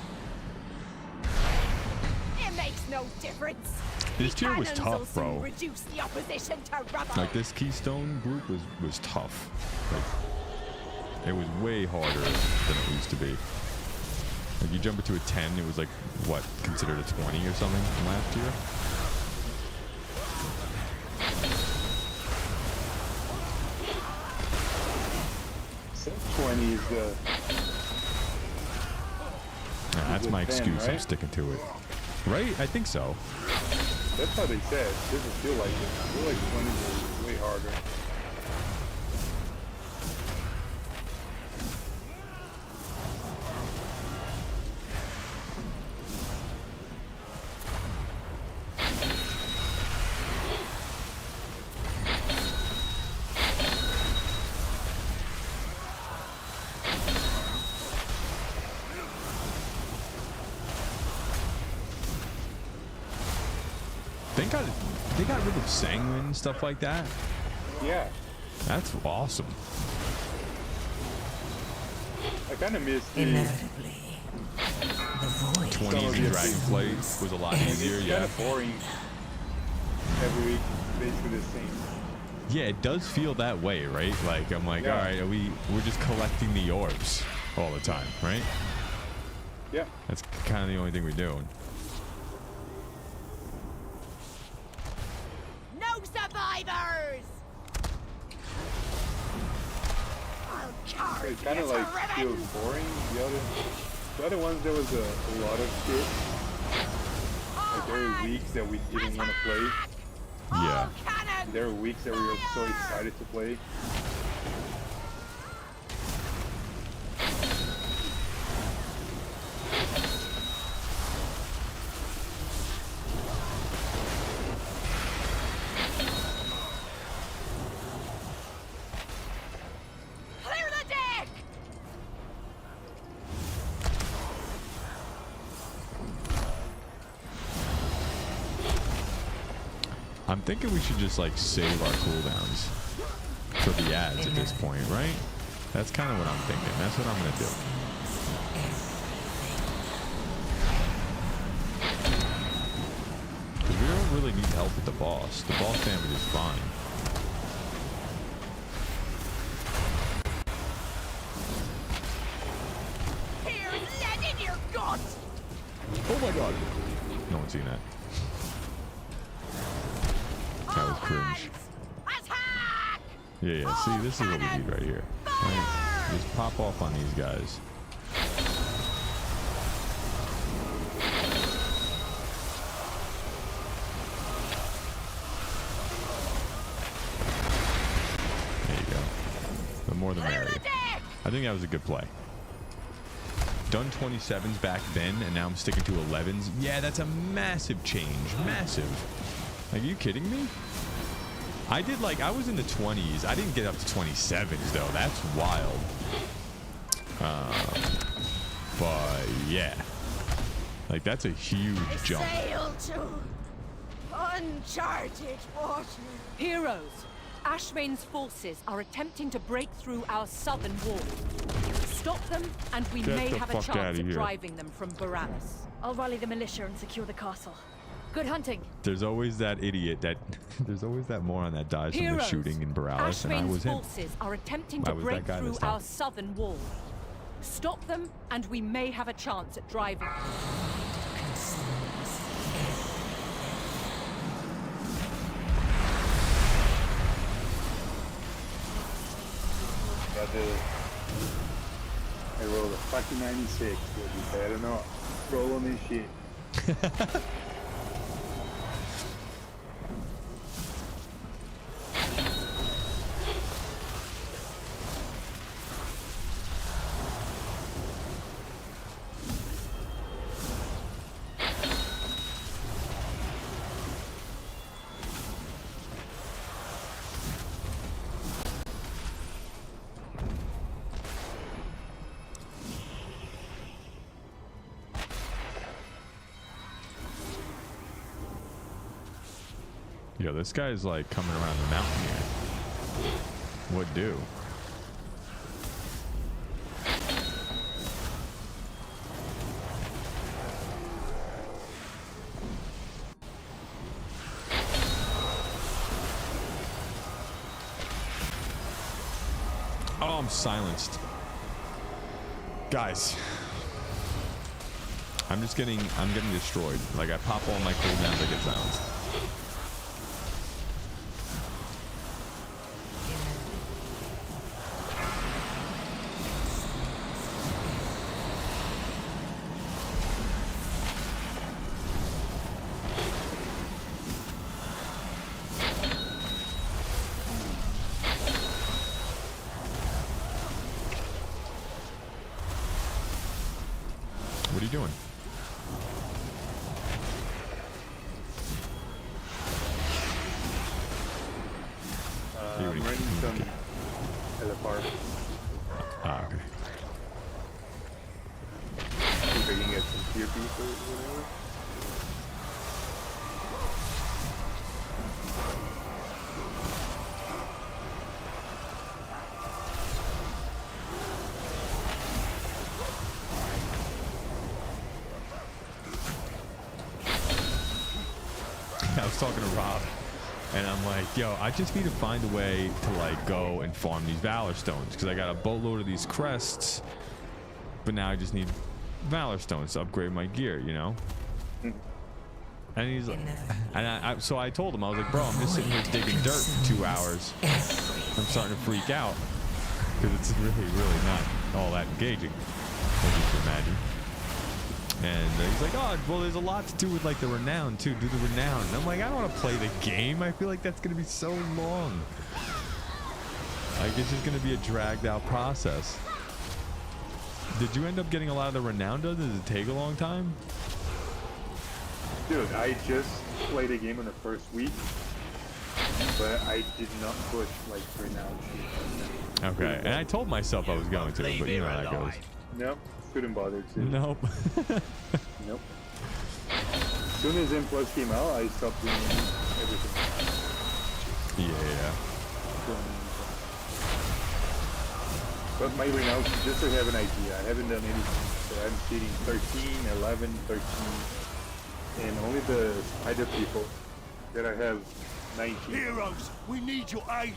It makes no difference. This tier was Cannons will tough, soon bro. reduce the opposition to rubble. Like this Keystone group was tough. Like it was way harder than it used to be. Like you jump into a 10, it was like what, considered a 20 or something from last year? So 20 is the. Yeah, that's my 10, excuse. I'm right? sticking to it. Right? I think so. That's how they said. It doesn't feel like it. I feel like 20 is way harder. They got rid of Sanguine and stuff like that. Yeah. That's awesome. I kind of missed the. Inevitably, the void. 20s in Dragonflight was a lot easier. It's Yeah. kind of boring. Every week, basically the same. Yeah, it does feel that way, right? Like I'm like, Yeah. all right, we're just collecting the orbs all the time, right? Yeah. That's kind of the only thing we're doing. No survivors! I'll carry It kind of you to like feels revenge! boring. The other ones, there was a lot of shit. Like there were weeks that we didn't want to play. Yeah. There were weeks that we were so excited to play. Clear the deck! I'm thinking we should just like save our cooldowns for the ads at this point, right? That's kind of what I'm thinking. That's what I'm gonna do. Because we don't really need help with the boss. The boss damage is fine. Here's lead in your gut! Oh my god. No one's seen that. That was cringe. Yeah, see, this is what we need right here. Right? Just pop off on these guys. There you go. The more the merrier. I think that was a good play. Done 27s back then, and now I'm sticking to 11s. Yeah, that's a massive change. Massive. Are you kidding me? I did like, I was in the 20s. I didn't get up to 27s though. That's wild. But yeah. Like that's a huge jump. Sail to uncharted water. Heroes, Ashvane's forces are attempting to break through our southern wall. Stop them, and we Get may the have a fuck chance outta at here. driving them from Boralis. I'll rally the militia and secure the castle. Good hunting. There's always that idiot that, there's always that moron that dies from the Heroes, shooting in Boralis, and I was Ashvane's him. forces are attempting I to was break that guy through this time. our southern wall. Stop them, and we may have a chance at driving. I rolled a fucking 96, but you better not roll on this shit. Yo, this guy's like coming around the mountain here. What do? Oh, I'm silenced. Guys. I'm getting destroyed. Like I pop all my cooldowns, I get silenced. What are you doing? I'm running some LFR. Ah, okay. See if I can get some tier pieces or whatever. I was talking to Rob, and I'm like, yo, I just need to find a way to like go and farm these Valor Stones, because I got a boatload of these crests, but now I just need Valor Stones to upgrade my gear, you know? And he's like, and so I told him, I was like, bro, I'm just sitting here digging dirt for 2 hours. I'm starting to freak out, because it's really not all that engaging, as you can imagine. And he's like, oh, well, there's a lot to do with like the renown too. Do the renown. And I'm like, I don't want to play the game. I feel like that's gonna be so long. Like it's just gonna be a dragged out process. Did you end up getting a lot of the renown done? Does it take a long time? Dude, I just played the game in the first week, but I did not push like renown shit. Okay, and I told myself I was going to, but you know how that goes. Nope, couldn't bother to. Nope. Nope. As soon as M Plus came out, I stopped doing everything everything. Yeah. But my renounce, just to have an idea, I haven't done anything. So I'm seeding 13, 11, 13, and only the spider people that I have 19. Heroes, we need your aid.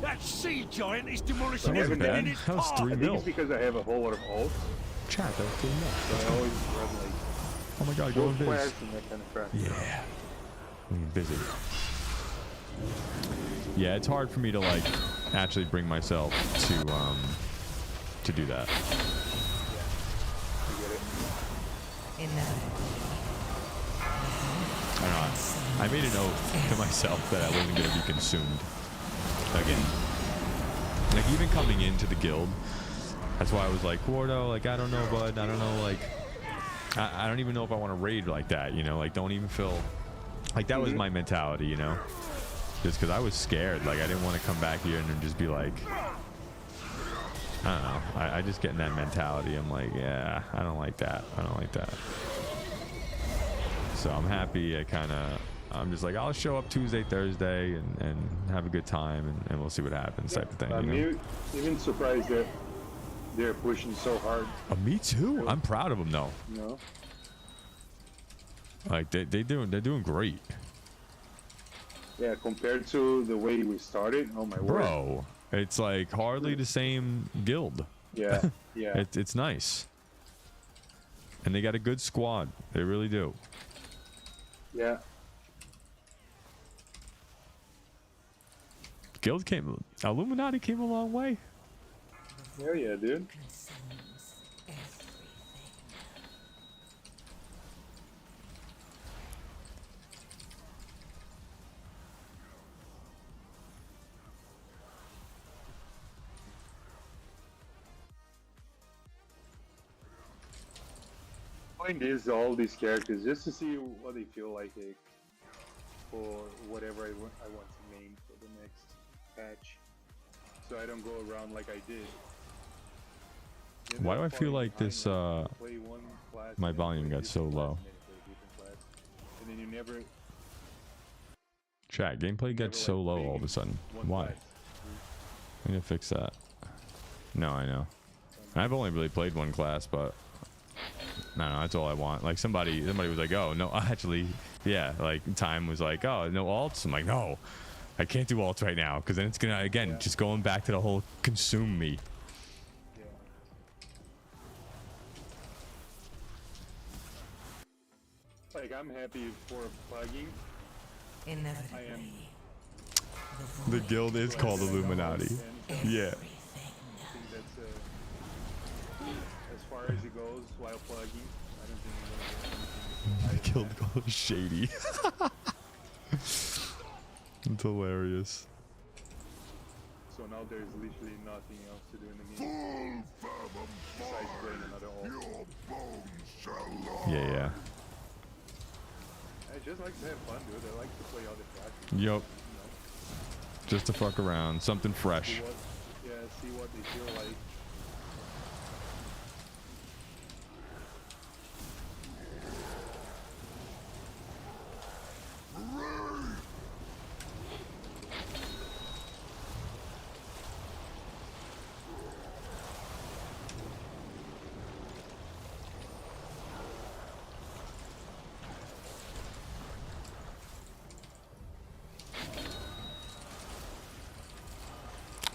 That sea giant is So demolishing I haven't everything done- in its That was path. 3 I think mil. it's because I have a whole lot of ults, Chat, that was 3 mil. so I always run like Oh my god, go world in biz. class and that kind of crap. Yeah. I'm busy. Yeah, it's hard for me to like actually bring myself to do that. I get it. I don't know. I made an oath to myself that I wasn't going to be consumed again. Like even coming into the guild, that's why I was like, Gordo, like I don't know, bud. I don't know, like I don't even know if I want to raid like that, you know, like don't even feel like that was my mentality, you know, just because I was scared. Like I didn't want to come back here and then just be like, I don't know. I just get in that mentality. I'm like, yeah, I don't like that. I don't like that. So I'm happy. I'm just like, I'll show up Tuesday, Thursday, and have a good time, and we'll see what happens, type of thing. I'm You know? even surprised that they're pushing so hard. Me too. I'm proud of them though. You know? Like they're doing great. Yeah, compared to the way we started, oh my word. Bro, it's like hardly the same guild. Yeah, yeah. It's nice. And they got a good squad. They really do. Yeah. Illuminati came a long way. Hell yeah, dude. Point is all these characters just to see what they feel like for whatever I want to name for the next patch, so I don't go around like I did. You Why know, do I feel falling like behind, this play one class, my and then volume play got a so different low? class, and then play a different class, and then you never Chat, gameplay gets so low all of a sudden. Why? I need to fix that. No, I know. I've only really played one class, but no, that's all I want. Like somebody was like, oh no, actually, yeah, like Time was like, oh no alts. I'm like, no, I can't do alts right now because then it's gonna again just going back to the whole consume me. Like I'm happy for plugging. I am. The guild is called Illuminati. Yeah. I think that's as far as it goes while plugging. I don't think I'm gonna The guild called Shady. It's hilarious. So now there's literally nothing else to do in the game besides playing another ult. Yeah. I just like to have fun, dude. I like to play all the classes. Yup. Just to fuck around, something fresh. See what they feel like.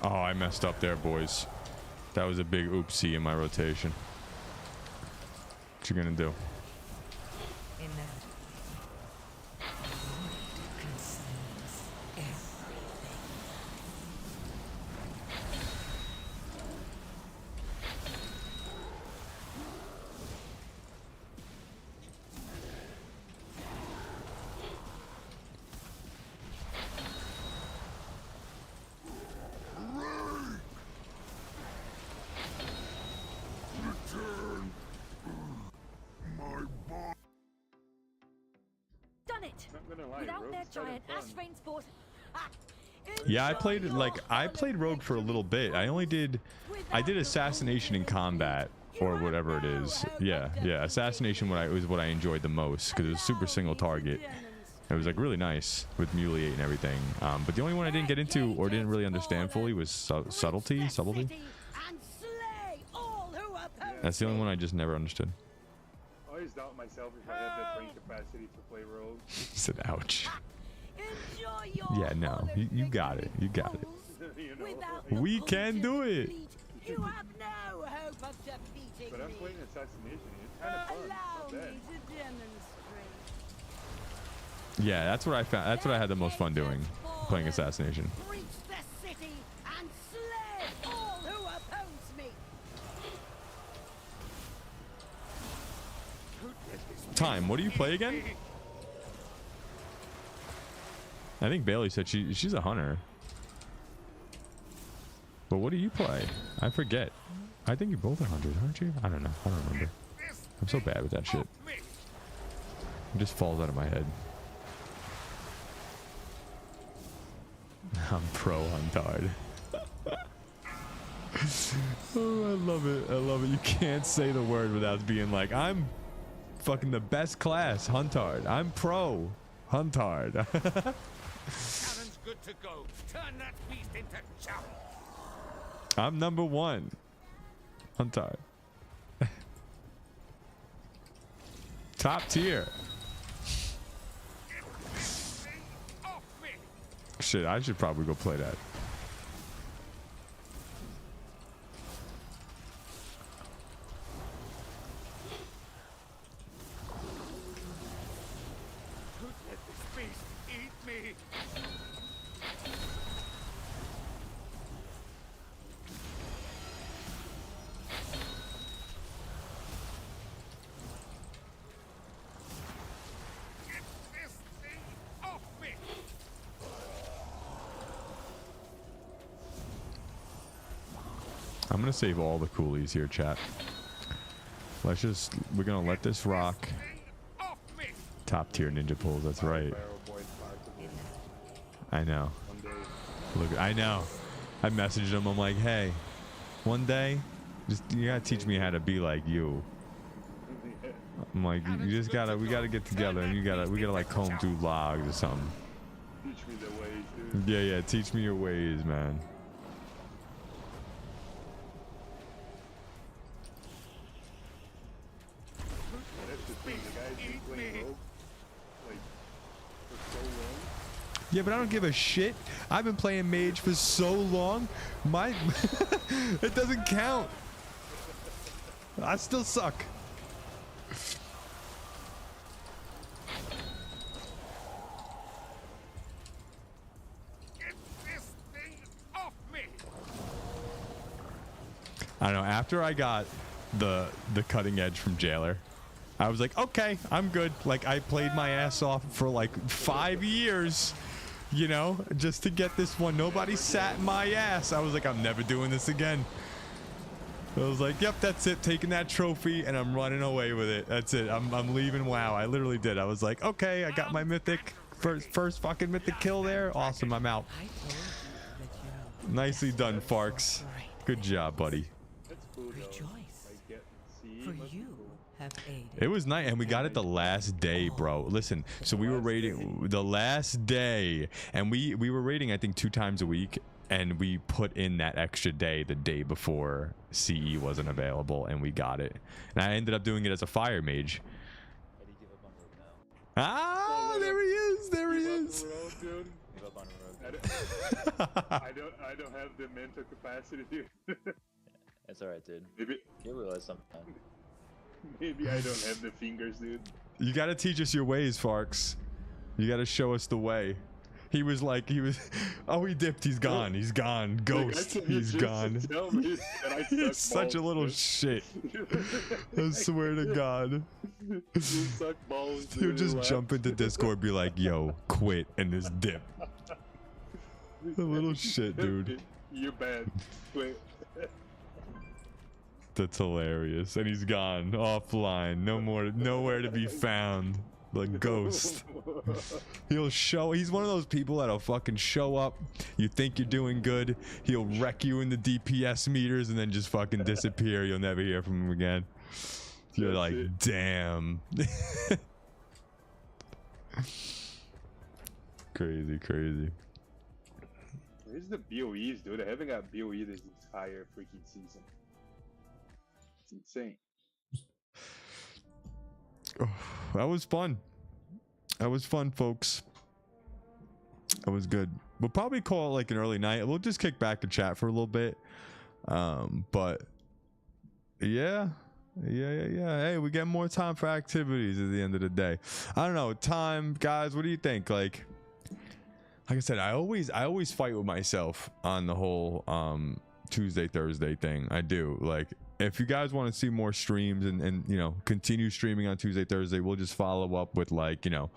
Oh, I messed up there, boys. That was a big oopsie in my rotation. What you gonna do? Done it! Without their giant ash rain sport. Yeah, I played Rogue for a little bit. I did Assassination in Combat or whatever it is. Yeah. Assassination was what I enjoyed the most because it was super single target. It was like really nice with Muliate and everything. But the only one I didn't get into or didn't really understand fully was subtlety. And slay all who oppose That's the only one I just never understood. I always doubt myself if I have the brain capacity to play rogue. He said, ouch. Enjoy your Yeah, no, you got it. You got it. You know, Without like, We can do it. You have no hope of defeating but I'm me. playing assassination. It's kind of fun. Allow Not me bad. to demonstrate. Yeah, that's what I found. That's what I had the most fun doing, playing assassination. Reach the city and slay all who oppose me. Time. What do you play again? I think Bailey said she's a hunter. But what do you play? I forget. I think you both are hunters, aren't you? I don't know. I don't remember. I'm so bad with that shit. It just falls out of my head. I'm pro Huntard. Oh, I love it. I love it. You can't say the word without being like, I'm fucking the best class, Huntard. I'm pro Huntard. Cannon's good to go. Turn that beast into chum. I'm number 1. Huntard. Top tier. Shit, I should probably go play that. Let this beast eat me. Get this thing off me. I'm gonna save all the coolies here, chat. We're gonna let this rock. Top tier ninja pulls, that's right. I know. Look, I know. I messaged him, I'm like, hey, one day, you gotta teach me how to be like you. I'm like, we gotta get together and we gotta like comb through logs or something. Teach me the ways, dude. Yeah, teach me your ways, man. That's the thing, the guy's been playing rogue like for so long. Yeah, but I don't give a shit. I've been playing mage for so long. It doesn't count. I still suck. Get this thing off me. I don't know. After I got the cutting edge from Jailer, I was like, okay, I'm good. Like, I played my ass off for like 5 years, you know, just to get this one. Nobody sat in my ass. I was like, I'm never doing this again. I was like, yep, that's it. Taking that trophy and I'm running away with it. That's it. I'm leaving WoW. I literally did. I was like, okay, I got my mythic. First fucking mythic kill there. Awesome. I'm out. Nicely done, Farks. Good job, buddy. That's cool, though. Like, For you have aided. It was nice, and we got it the last day, bro. Listen, so we were raiding the last day, and we were raiding, I think, 2 times a week, and we put in that extra day the day before CE wasn't available, and we got it. And I ended up doing it as a fire mage. Ah, there he is. There he is. I don't have the mental capacity to. It's alright, dude. Maybe you'll realize sometime. Maybe I don't have the fingers, dude. You got to teach us your ways, Farks. You got to show us the way. He was, oh, he dipped. He's gone. He's gone. Ghost. He's gone. He's such a little shit. I swear to God. You suck balls. He'll just jump into Discord, be like, yo, quit, and just dip. A little shit, dude. You're bad. Quit. That's hilarious. And he's gone offline. Nowhere to be found. The ghost. He's one of those people that'll fucking show up. You think you're doing good. He'll wreck you in the DPS meters and then just fucking disappear. You'll never hear from him again. You're like, damn. Crazy. Where's the BOEs, dude? I haven't got BOE this entire freaking season. It's insane. That was fun. That was fun, folks. That was good. We'll probably call it like an early night. We'll just kick back to chat for a little bit. But yeah. Hey, we get more time for activities at the end of the day. I don't know. Time, guys, what do you think? Like I said, I always fight with myself on the whole Tuesday, Thursday thing. I do. Like, if you guys want to see more streams and you know, continue streaming on Tuesday, Thursday, we'll just follow up with, like, you know,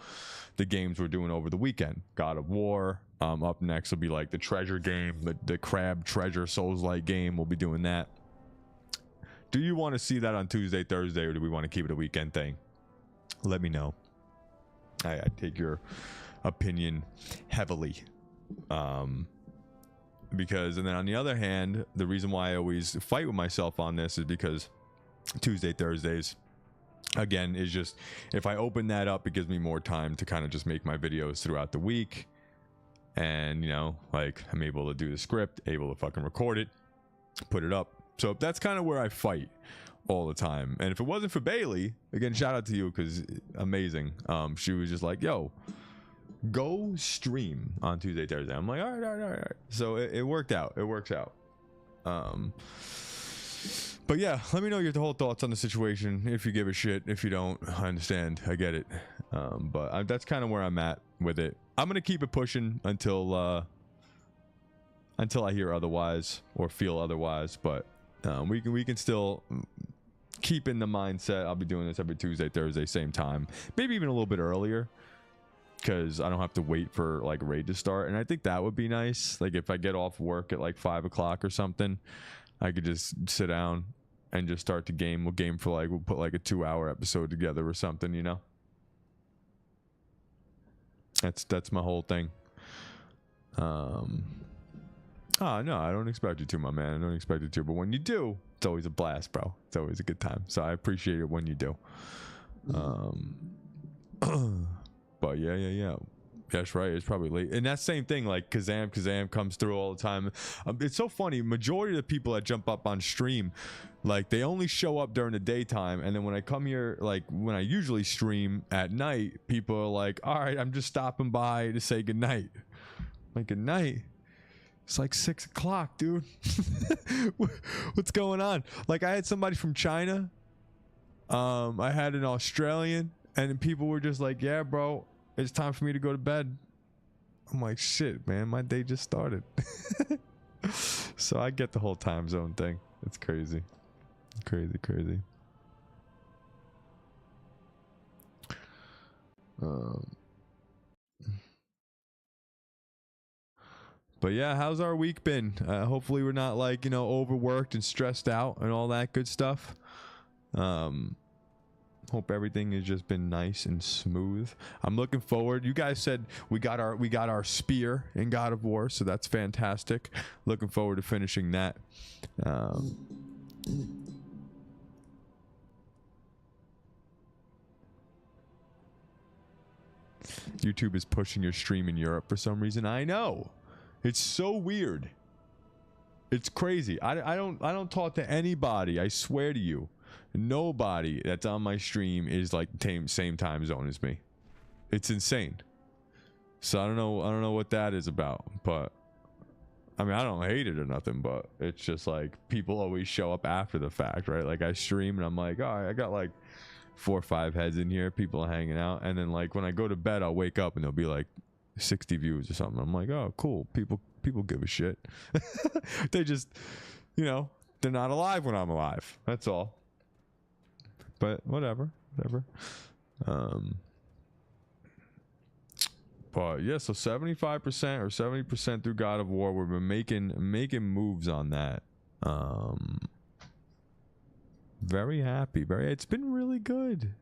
the games we're doing over the weekend. God of War. Up next will be like the treasure game, the crab treasure Souls-like game. We'll be doing that. Do you want to see that on Tuesday, Thursday, or do we want to keep it a weekend thing? Let me know. I take your opinion heavily. Because, and then on the other hand, the reason why I always fight with myself on this is because Tuesday, Thursdays, again, is just, if I open that up, it gives me more time to kind of just make my videos throughout the week. And, you know, like, I'm able to do the script, able to fucking record it, put it up. So that's kind of where I fight all the time. And if it wasn't for Bailey, again, shout out to you, because amazing. She was just like, yo, go stream on Tuesday, Thursday. I'm like, all right. So it worked out. It works out. But yeah, let me know your whole thoughts on the situation. If you give a shit, if you don't, I understand. I get it. But that's kind of where I'm at with it. I'm gonna keep it pushing until I hear otherwise or feel otherwise. But we can still keep in the mindset. I'll be doing this every Tuesday, Thursday, same time, maybe even a little bit earlier, because I don't have to wait for like raid to start. And I think that would be nice. Like, if I get off work at like 5 o'clock or something, I could just sit down and just start the game. We'll put like a 2-hour episode together or something, you know. That's my whole thing. Oh no, I don't expect you to, my man. I don't expect you to, but when you do, it's always a blast, bro. It's always a good time. So I appreciate it when you do. But yeah. That's right. It's probably late. And that same thing, like Kazam comes through all the time. It's so funny. Majority of the people that jump up on stream, like, they only show up during the daytime. And then when I come here, like when I usually stream at night, people are like, all right, I'm just stopping by to say goodnight. Like, good night. It's like 6 o'clock, dude. What's going on? Like, I had somebody from China. I had an Australian, and people were just like, yeah, bro, it's time for me to go to bed. I'm like, shit, man, my day just started. So I get the whole time zone thing. It's crazy. Crazy. But yeah, how's our week been? Hopefully we're not, like, you know, overworked and stressed out and all that good stuff. Hope everything has just been nice and smooth. I'm looking forward. You guys said we got our spear in God of War, so that's fantastic. Looking forward to finishing that. YouTube is pushing your stream in Europe for some reason. I know. It's so weird. It's crazy. I don't talk to anybody. I swear to you. Nobody that's on my stream is like same time zone as me. It's insane. So I don't know what that is about, but I mean, I don't hate it or nothing, but it's just like people always show up after the fact, right? Like, I stream and I'm like, oh, I got like 4 or 5 heads in here, people are hanging out, and then like when I go to bed, I'll wake up and there'll be like 60 views or something. I'm like, oh, cool. People give a shit. They just, you know, they're not alive when I'm alive. That's all. But whatever. But yeah, so 75% or 70% through God of War. We've been making moves on that. Very happy. It's been really good.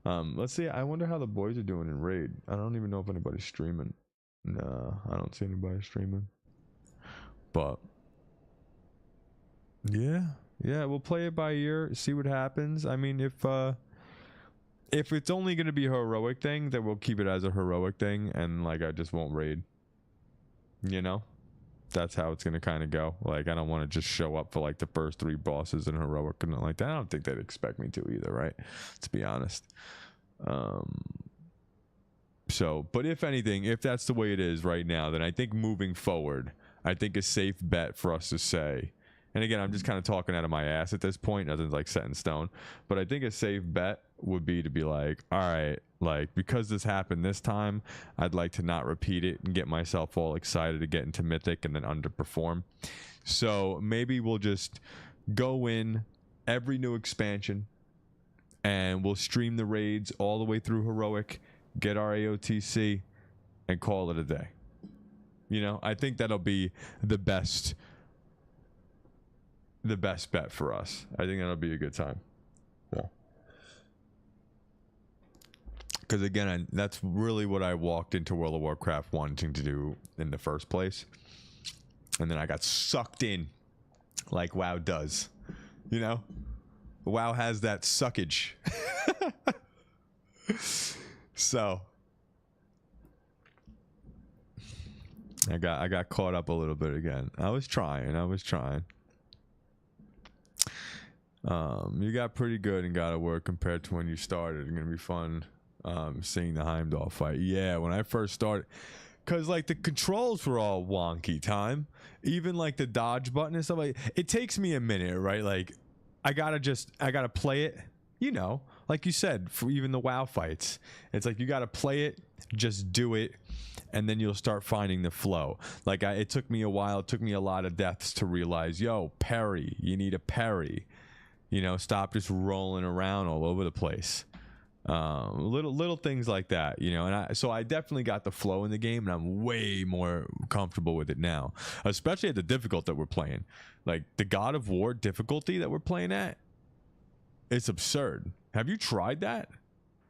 Let's see. I wonder how the boys are doing in raid. I don't even know if anybody's streaming. No, I don't see anybody streaming. But yeah, we'll play it by ear, see what happens. I mean, if if it's only going to be a heroic thing, then we'll keep it as a heroic thing, and like I just won't raid. You know, that's how it's going to kind of go. Like I don't want to just show up for like the first 3 bosses in heroic and like that. I don't think they'd expect me to either, right? To be honest. So, but if anything, if that's the way it is right now, then I think moving forward, I think a safe bet for us to say, and again, I'm just kind of talking out of my ass at this point, nothing's like set in stone, but I think a safe bet would be to be like, all right, like because this happened this time, I'd like to not repeat it and get myself all excited to get into Mythic and then underperform. So maybe we'll just go in every new expansion and we'll stream the raids all the way through heroic, get our AOTC, and call it a day. You know, I think that'll be the best bet for us. I think that'll be a good time. Yeah. Because again, that's really what I walked into World of Warcraft wanting to do in the first place. And then I got sucked in like WoW does. You know? WoW has that suckage. So I got caught up a little bit again. I was trying. You got pretty good and got to work compared to when you started. It's gonna be fun seeing the Heimdall fight. Yeah, when I first started, because like the controls were all wonky time, even like the dodge button and stuff. Like it takes me a minute, right? Like I gotta play it, you know, like you said, for even the WoW fights, it's like you gotta play it, just do it, and then you'll start finding the flow. Like it took me a while. It took me a lot of deaths to realize, yo, parry, you need a parry. You know, stop just rolling around all over the place. Little things like that, you know. And so I definitely got the flow in the game, and I'm way more comfortable with it now, especially at the difficult that we're playing. Like the God of War difficulty that we're playing at, it's absurd. Have you tried that?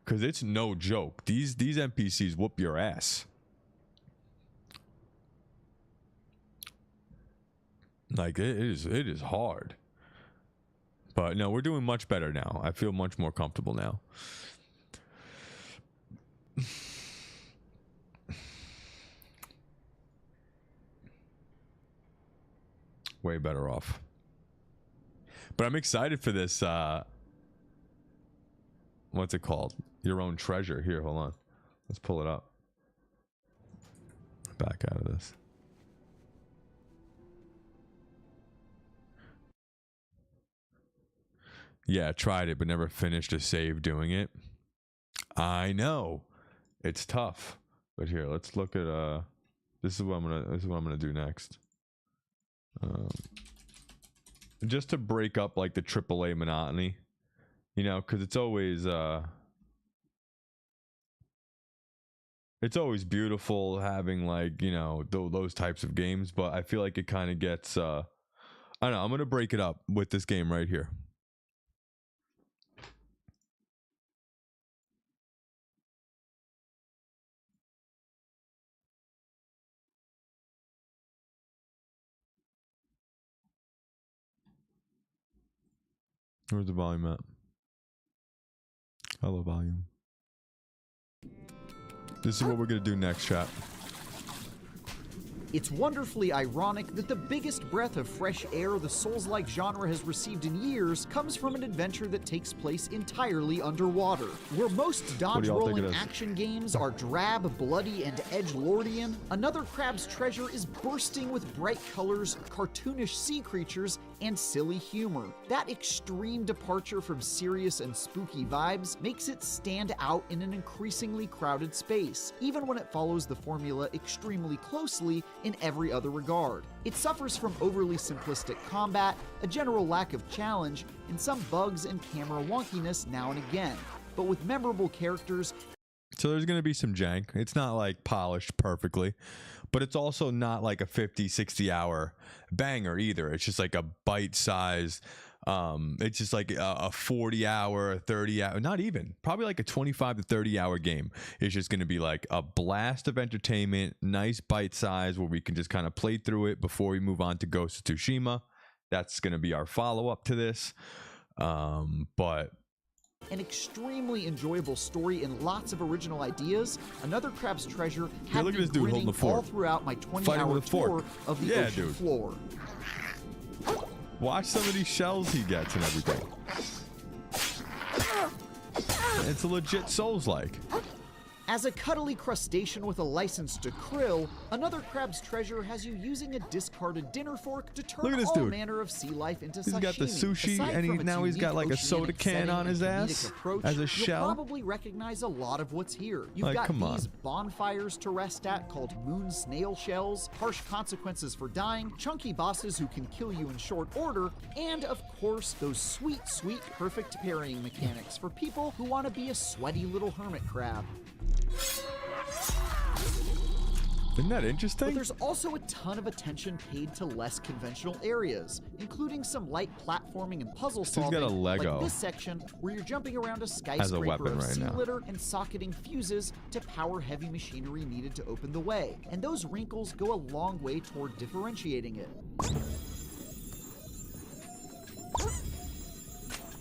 Because it's no joke. These NPCs whoop your ass. Like it is hard. But no, we're doing much better now. I feel much more comfortable now. Way better off. But I'm excited for this. What's it called? Your own treasure. Here, hold on. Let's pull it up. Back out of this. Yeah, tried it, but never finished a save doing it. I know. It's tough. But here, let's look at this is what I'm gonna do next. Just to break up like the AAA monotony. You know, because it's always beautiful having like, you know, those types of games, but I feel like it kind of gets I don't know, I'm gonna break it up with this game right here. Where's the volume at? Hello, volume. This is what we're gonna do next, chat. It's wonderfully ironic that the biggest breath of fresh air the Souls-like genre has received in years comes from an adventure that takes place entirely underwater. Where most dodge-rolling action games are drab, bloody, and edgelordian, Another Crab's Treasure is bursting with bright colors, cartoonish sea creatures, and silly humor. That extreme departure from serious and spooky vibes makes it stand out in an increasingly crowded space, even when it follows the formula extremely closely in every other regard. It suffers from overly simplistic combat, a general lack of challenge, and some bugs and camera wonkiness now and again. But with memorable characters... So there's going to be some jank. It's not like polished perfectly, but it's also not like a 50, 60 hour banger either. It's just like a bite-sized, it's just like a 40 hour, 30 hour, not even, probably like a 25 to 30 hour game. It's just going to be like a blast of entertainment, nice bite size where we can just kind of play through it before we move on to Ghost of Tsushima. That's going to be our follow-up to this. But an extremely enjoyable story and lots of original ideas, Another Crab's Treasure had look at me this dude holding grinning the fork. all throughout my Fighting 20-hour with a fork. tour of the Yeah, ocean dude. floor. Watch some of these shells he gets and everything. It's a legit Souls-like. As a cuddly crustacean with a license to krill, Another Crab's Treasure has you using a discarded dinner fork to turn Look at this all dude. manner of sea life into He's sashimi. got the sushi, Aside and from its now he's got unique like a soda oceanic can setting on his and comedic ass approach, as a you'll shell. probably recognize a lot of what's here. You've Like, got come on. these bonfires to rest at called moon snail shells, harsh consequences for dying, chunky bosses who can kill you in short order, and of course those sweet, sweet perfect parrying mechanics for people who want to be a sweaty little hermit crab. Isn't that interesting? But there's also a ton of attention paid to less conventional areas, including some light platforming and puzzle This dude's solving, got a Lego. like this section where you're jumping around a skyscraper As a weapon of right sea now. litter and socketing fuses to power heavy machinery needed to open the way. And those wrinkles go a long way toward differentiating it.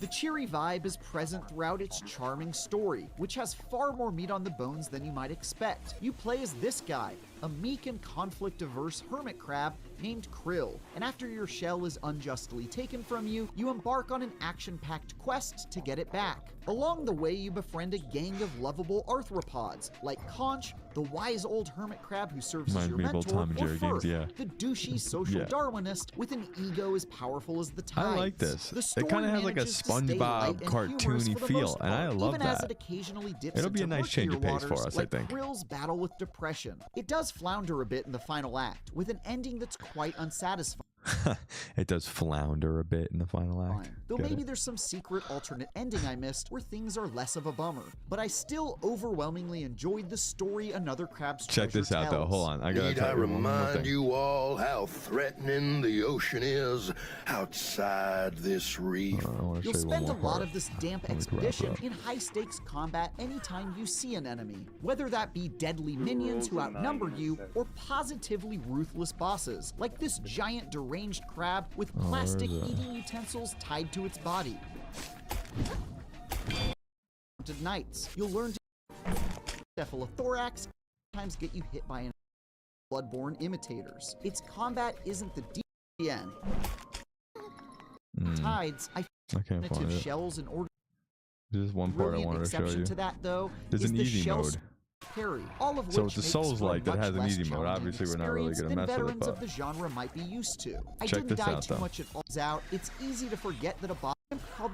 The cheery vibe is present throughout its charming story, which has far more meat on the bones than you might expect. You play as this guy, a meek and conflict-averse hermit crab named Krill, and after your shell is unjustly taken from you, you embark on an action-packed quest to get it back. Along the way, you befriend a gang of lovable arthropods, like Conch, the wise old hermit crab who serves as Reminds your me of old mentor, Tom and or Jerry Firth, games, yeah. the douchey social Yeah. Darwinist with an ego as powerful as the tides. I like this. The It story kind of has like a manages to stay light SpongeBob and humorous cartoony for the feel, most and I part, love even as that. it occasionally dips It'll be a into nice change of murkier pace for waters, us, I like think. Krill's battle with depression. It does flounder a bit in the final act, with an ending that's quite unsatisfying. It does flounder a bit in the final act. Though Get maybe it? there's some secret alternate ending I missed where things are less of a bummer. But I still overwhelmingly enjoyed the story Another Crab's Check Treasure this out though. tells. Hold on. I gotta Need tell I you one more remind thing. you all how threatening the ocean is outside this reef? You'll spend a lot of this damp Let me wrap expedition up. in high-stakes combat anytime you see an enemy, whether that be deadly minions who outnumber you or positively ruthless bosses, like this giant deranged crab with Oh, where plastic is it? eating utensils tied to its body. Knights, you'll learn to cephalothorax sometimes get you hit by an bloodborne imitators. Its combat isn't the DN. Tides, I can't find primitive it. shells in order. There's one part I Brilliant wanted to show exception you. to that, though, There's is an the easy shell mode. parry, all of So which it's a makes Souls-like for a that has much an less easy mode. challenging Obviously, we're not really experience gonna than mess with it, veterans of but the genre might be used to. I check didn't this die out, too though. much at all. Out, it's easy to forget that a boss called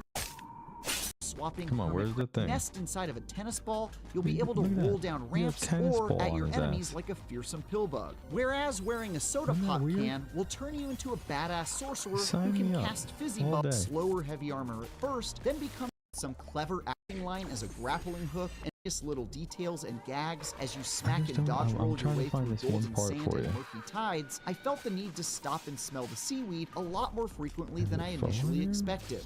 swapping Come on, where's the thing? nest inside of a tennis ball. You'll be able to Look at roll that. down He has ramps tennis or ball at on your his enemies ass. like a fearsome pill bug. Whereas wearing a soda Isn't that pop weird? can will turn you into a badass sorcerer Sign who can me up. cast fizzy All bubbles, day. slower heavy armor at first, then become some clever acting line as a grappling hook and just little details and gags as you smack just and don't- dodge I'm roll your trying to way find through this one golden part sand for and you. murky tides. I felt the need to stop and smell the seaweed a lot more frequently than I phone initially here? expected.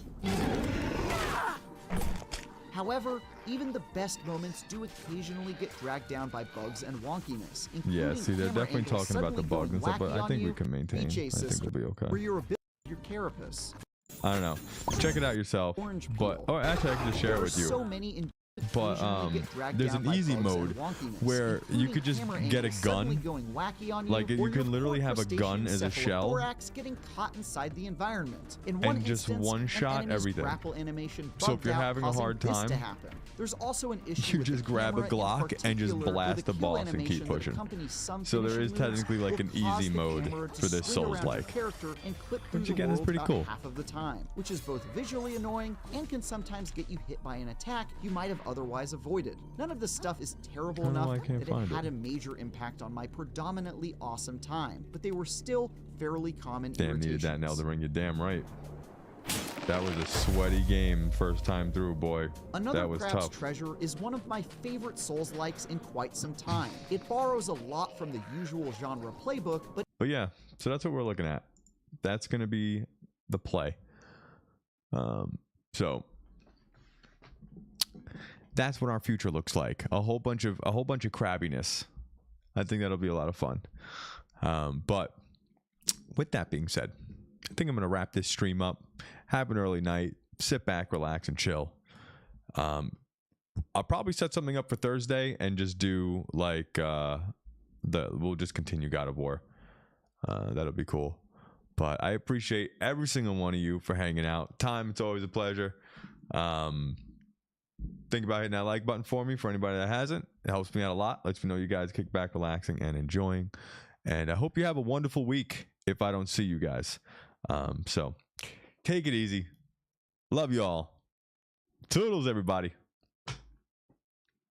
However, even the best moments do occasionally get dragged down by bugs and wonkiness. Yeah, including see, they're camera definitely angles talking about the suddenly bugs and going stuff, but wacky I on think we you, can maintain. I PJ think system, we'll be okay. where your ability your carapace. I don't know. Check it out yourself. But oh, actually, I can just share it There with are you. so many But there's an easy mode where you could just get a gun. Like you can literally have a gun as a shell getting caught inside the environment. In and one just instance, one an shot enemy's everything. grapple animation So if bugged you're out, having a causing hard this to time, happen. There's also an issue you with the just grab a camera in Glock and just particular, where blast the kill boss and keep animation that pushing. accompanies some So there is finishing moves technically like an will cause easy the mode camera to for this swing around your Souls-like. character and clip through Which the again is world pretty about cool. half of the time, which is both visually annoying and can sometimes get you hit by an attack you might have otherwise avoided. None of this stuff is terrible I don't know enough why I can't that find it had it. a major impact on my predominantly awesome time, but they were still fairly common Damn, needed that in irritations. Elden Ring. You're damn right. That was a sweaty game first time through, boy. Another That was Crab's tough. Treasure is one of my favorite Souls-likes in quite some time. It borrows a lot from the usual genre playbook, but But yeah, so that's what we're looking at. That's gonna be the play. So that's what our future looks like. A whole bunch of crabbiness. I think that'll be a lot of fun. But with that being said, I think I'm gonna wrap this stream up. Have an early night. Sit back, relax, and chill. I'll probably set something up for Thursday and just do like we'll just continue God of War. That'll be cool. But I appreciate every single one of you for hanging out. Time, it's always a pleasure. Think about hitting that like button for me for anybody that hasn't. It helps me out a lot. Lets me know you guys kick back, relaxing, and enjoying. And I hope you have a wonderful week if I don't see you guys. So take it easy. Love you all. Toodles, everybody.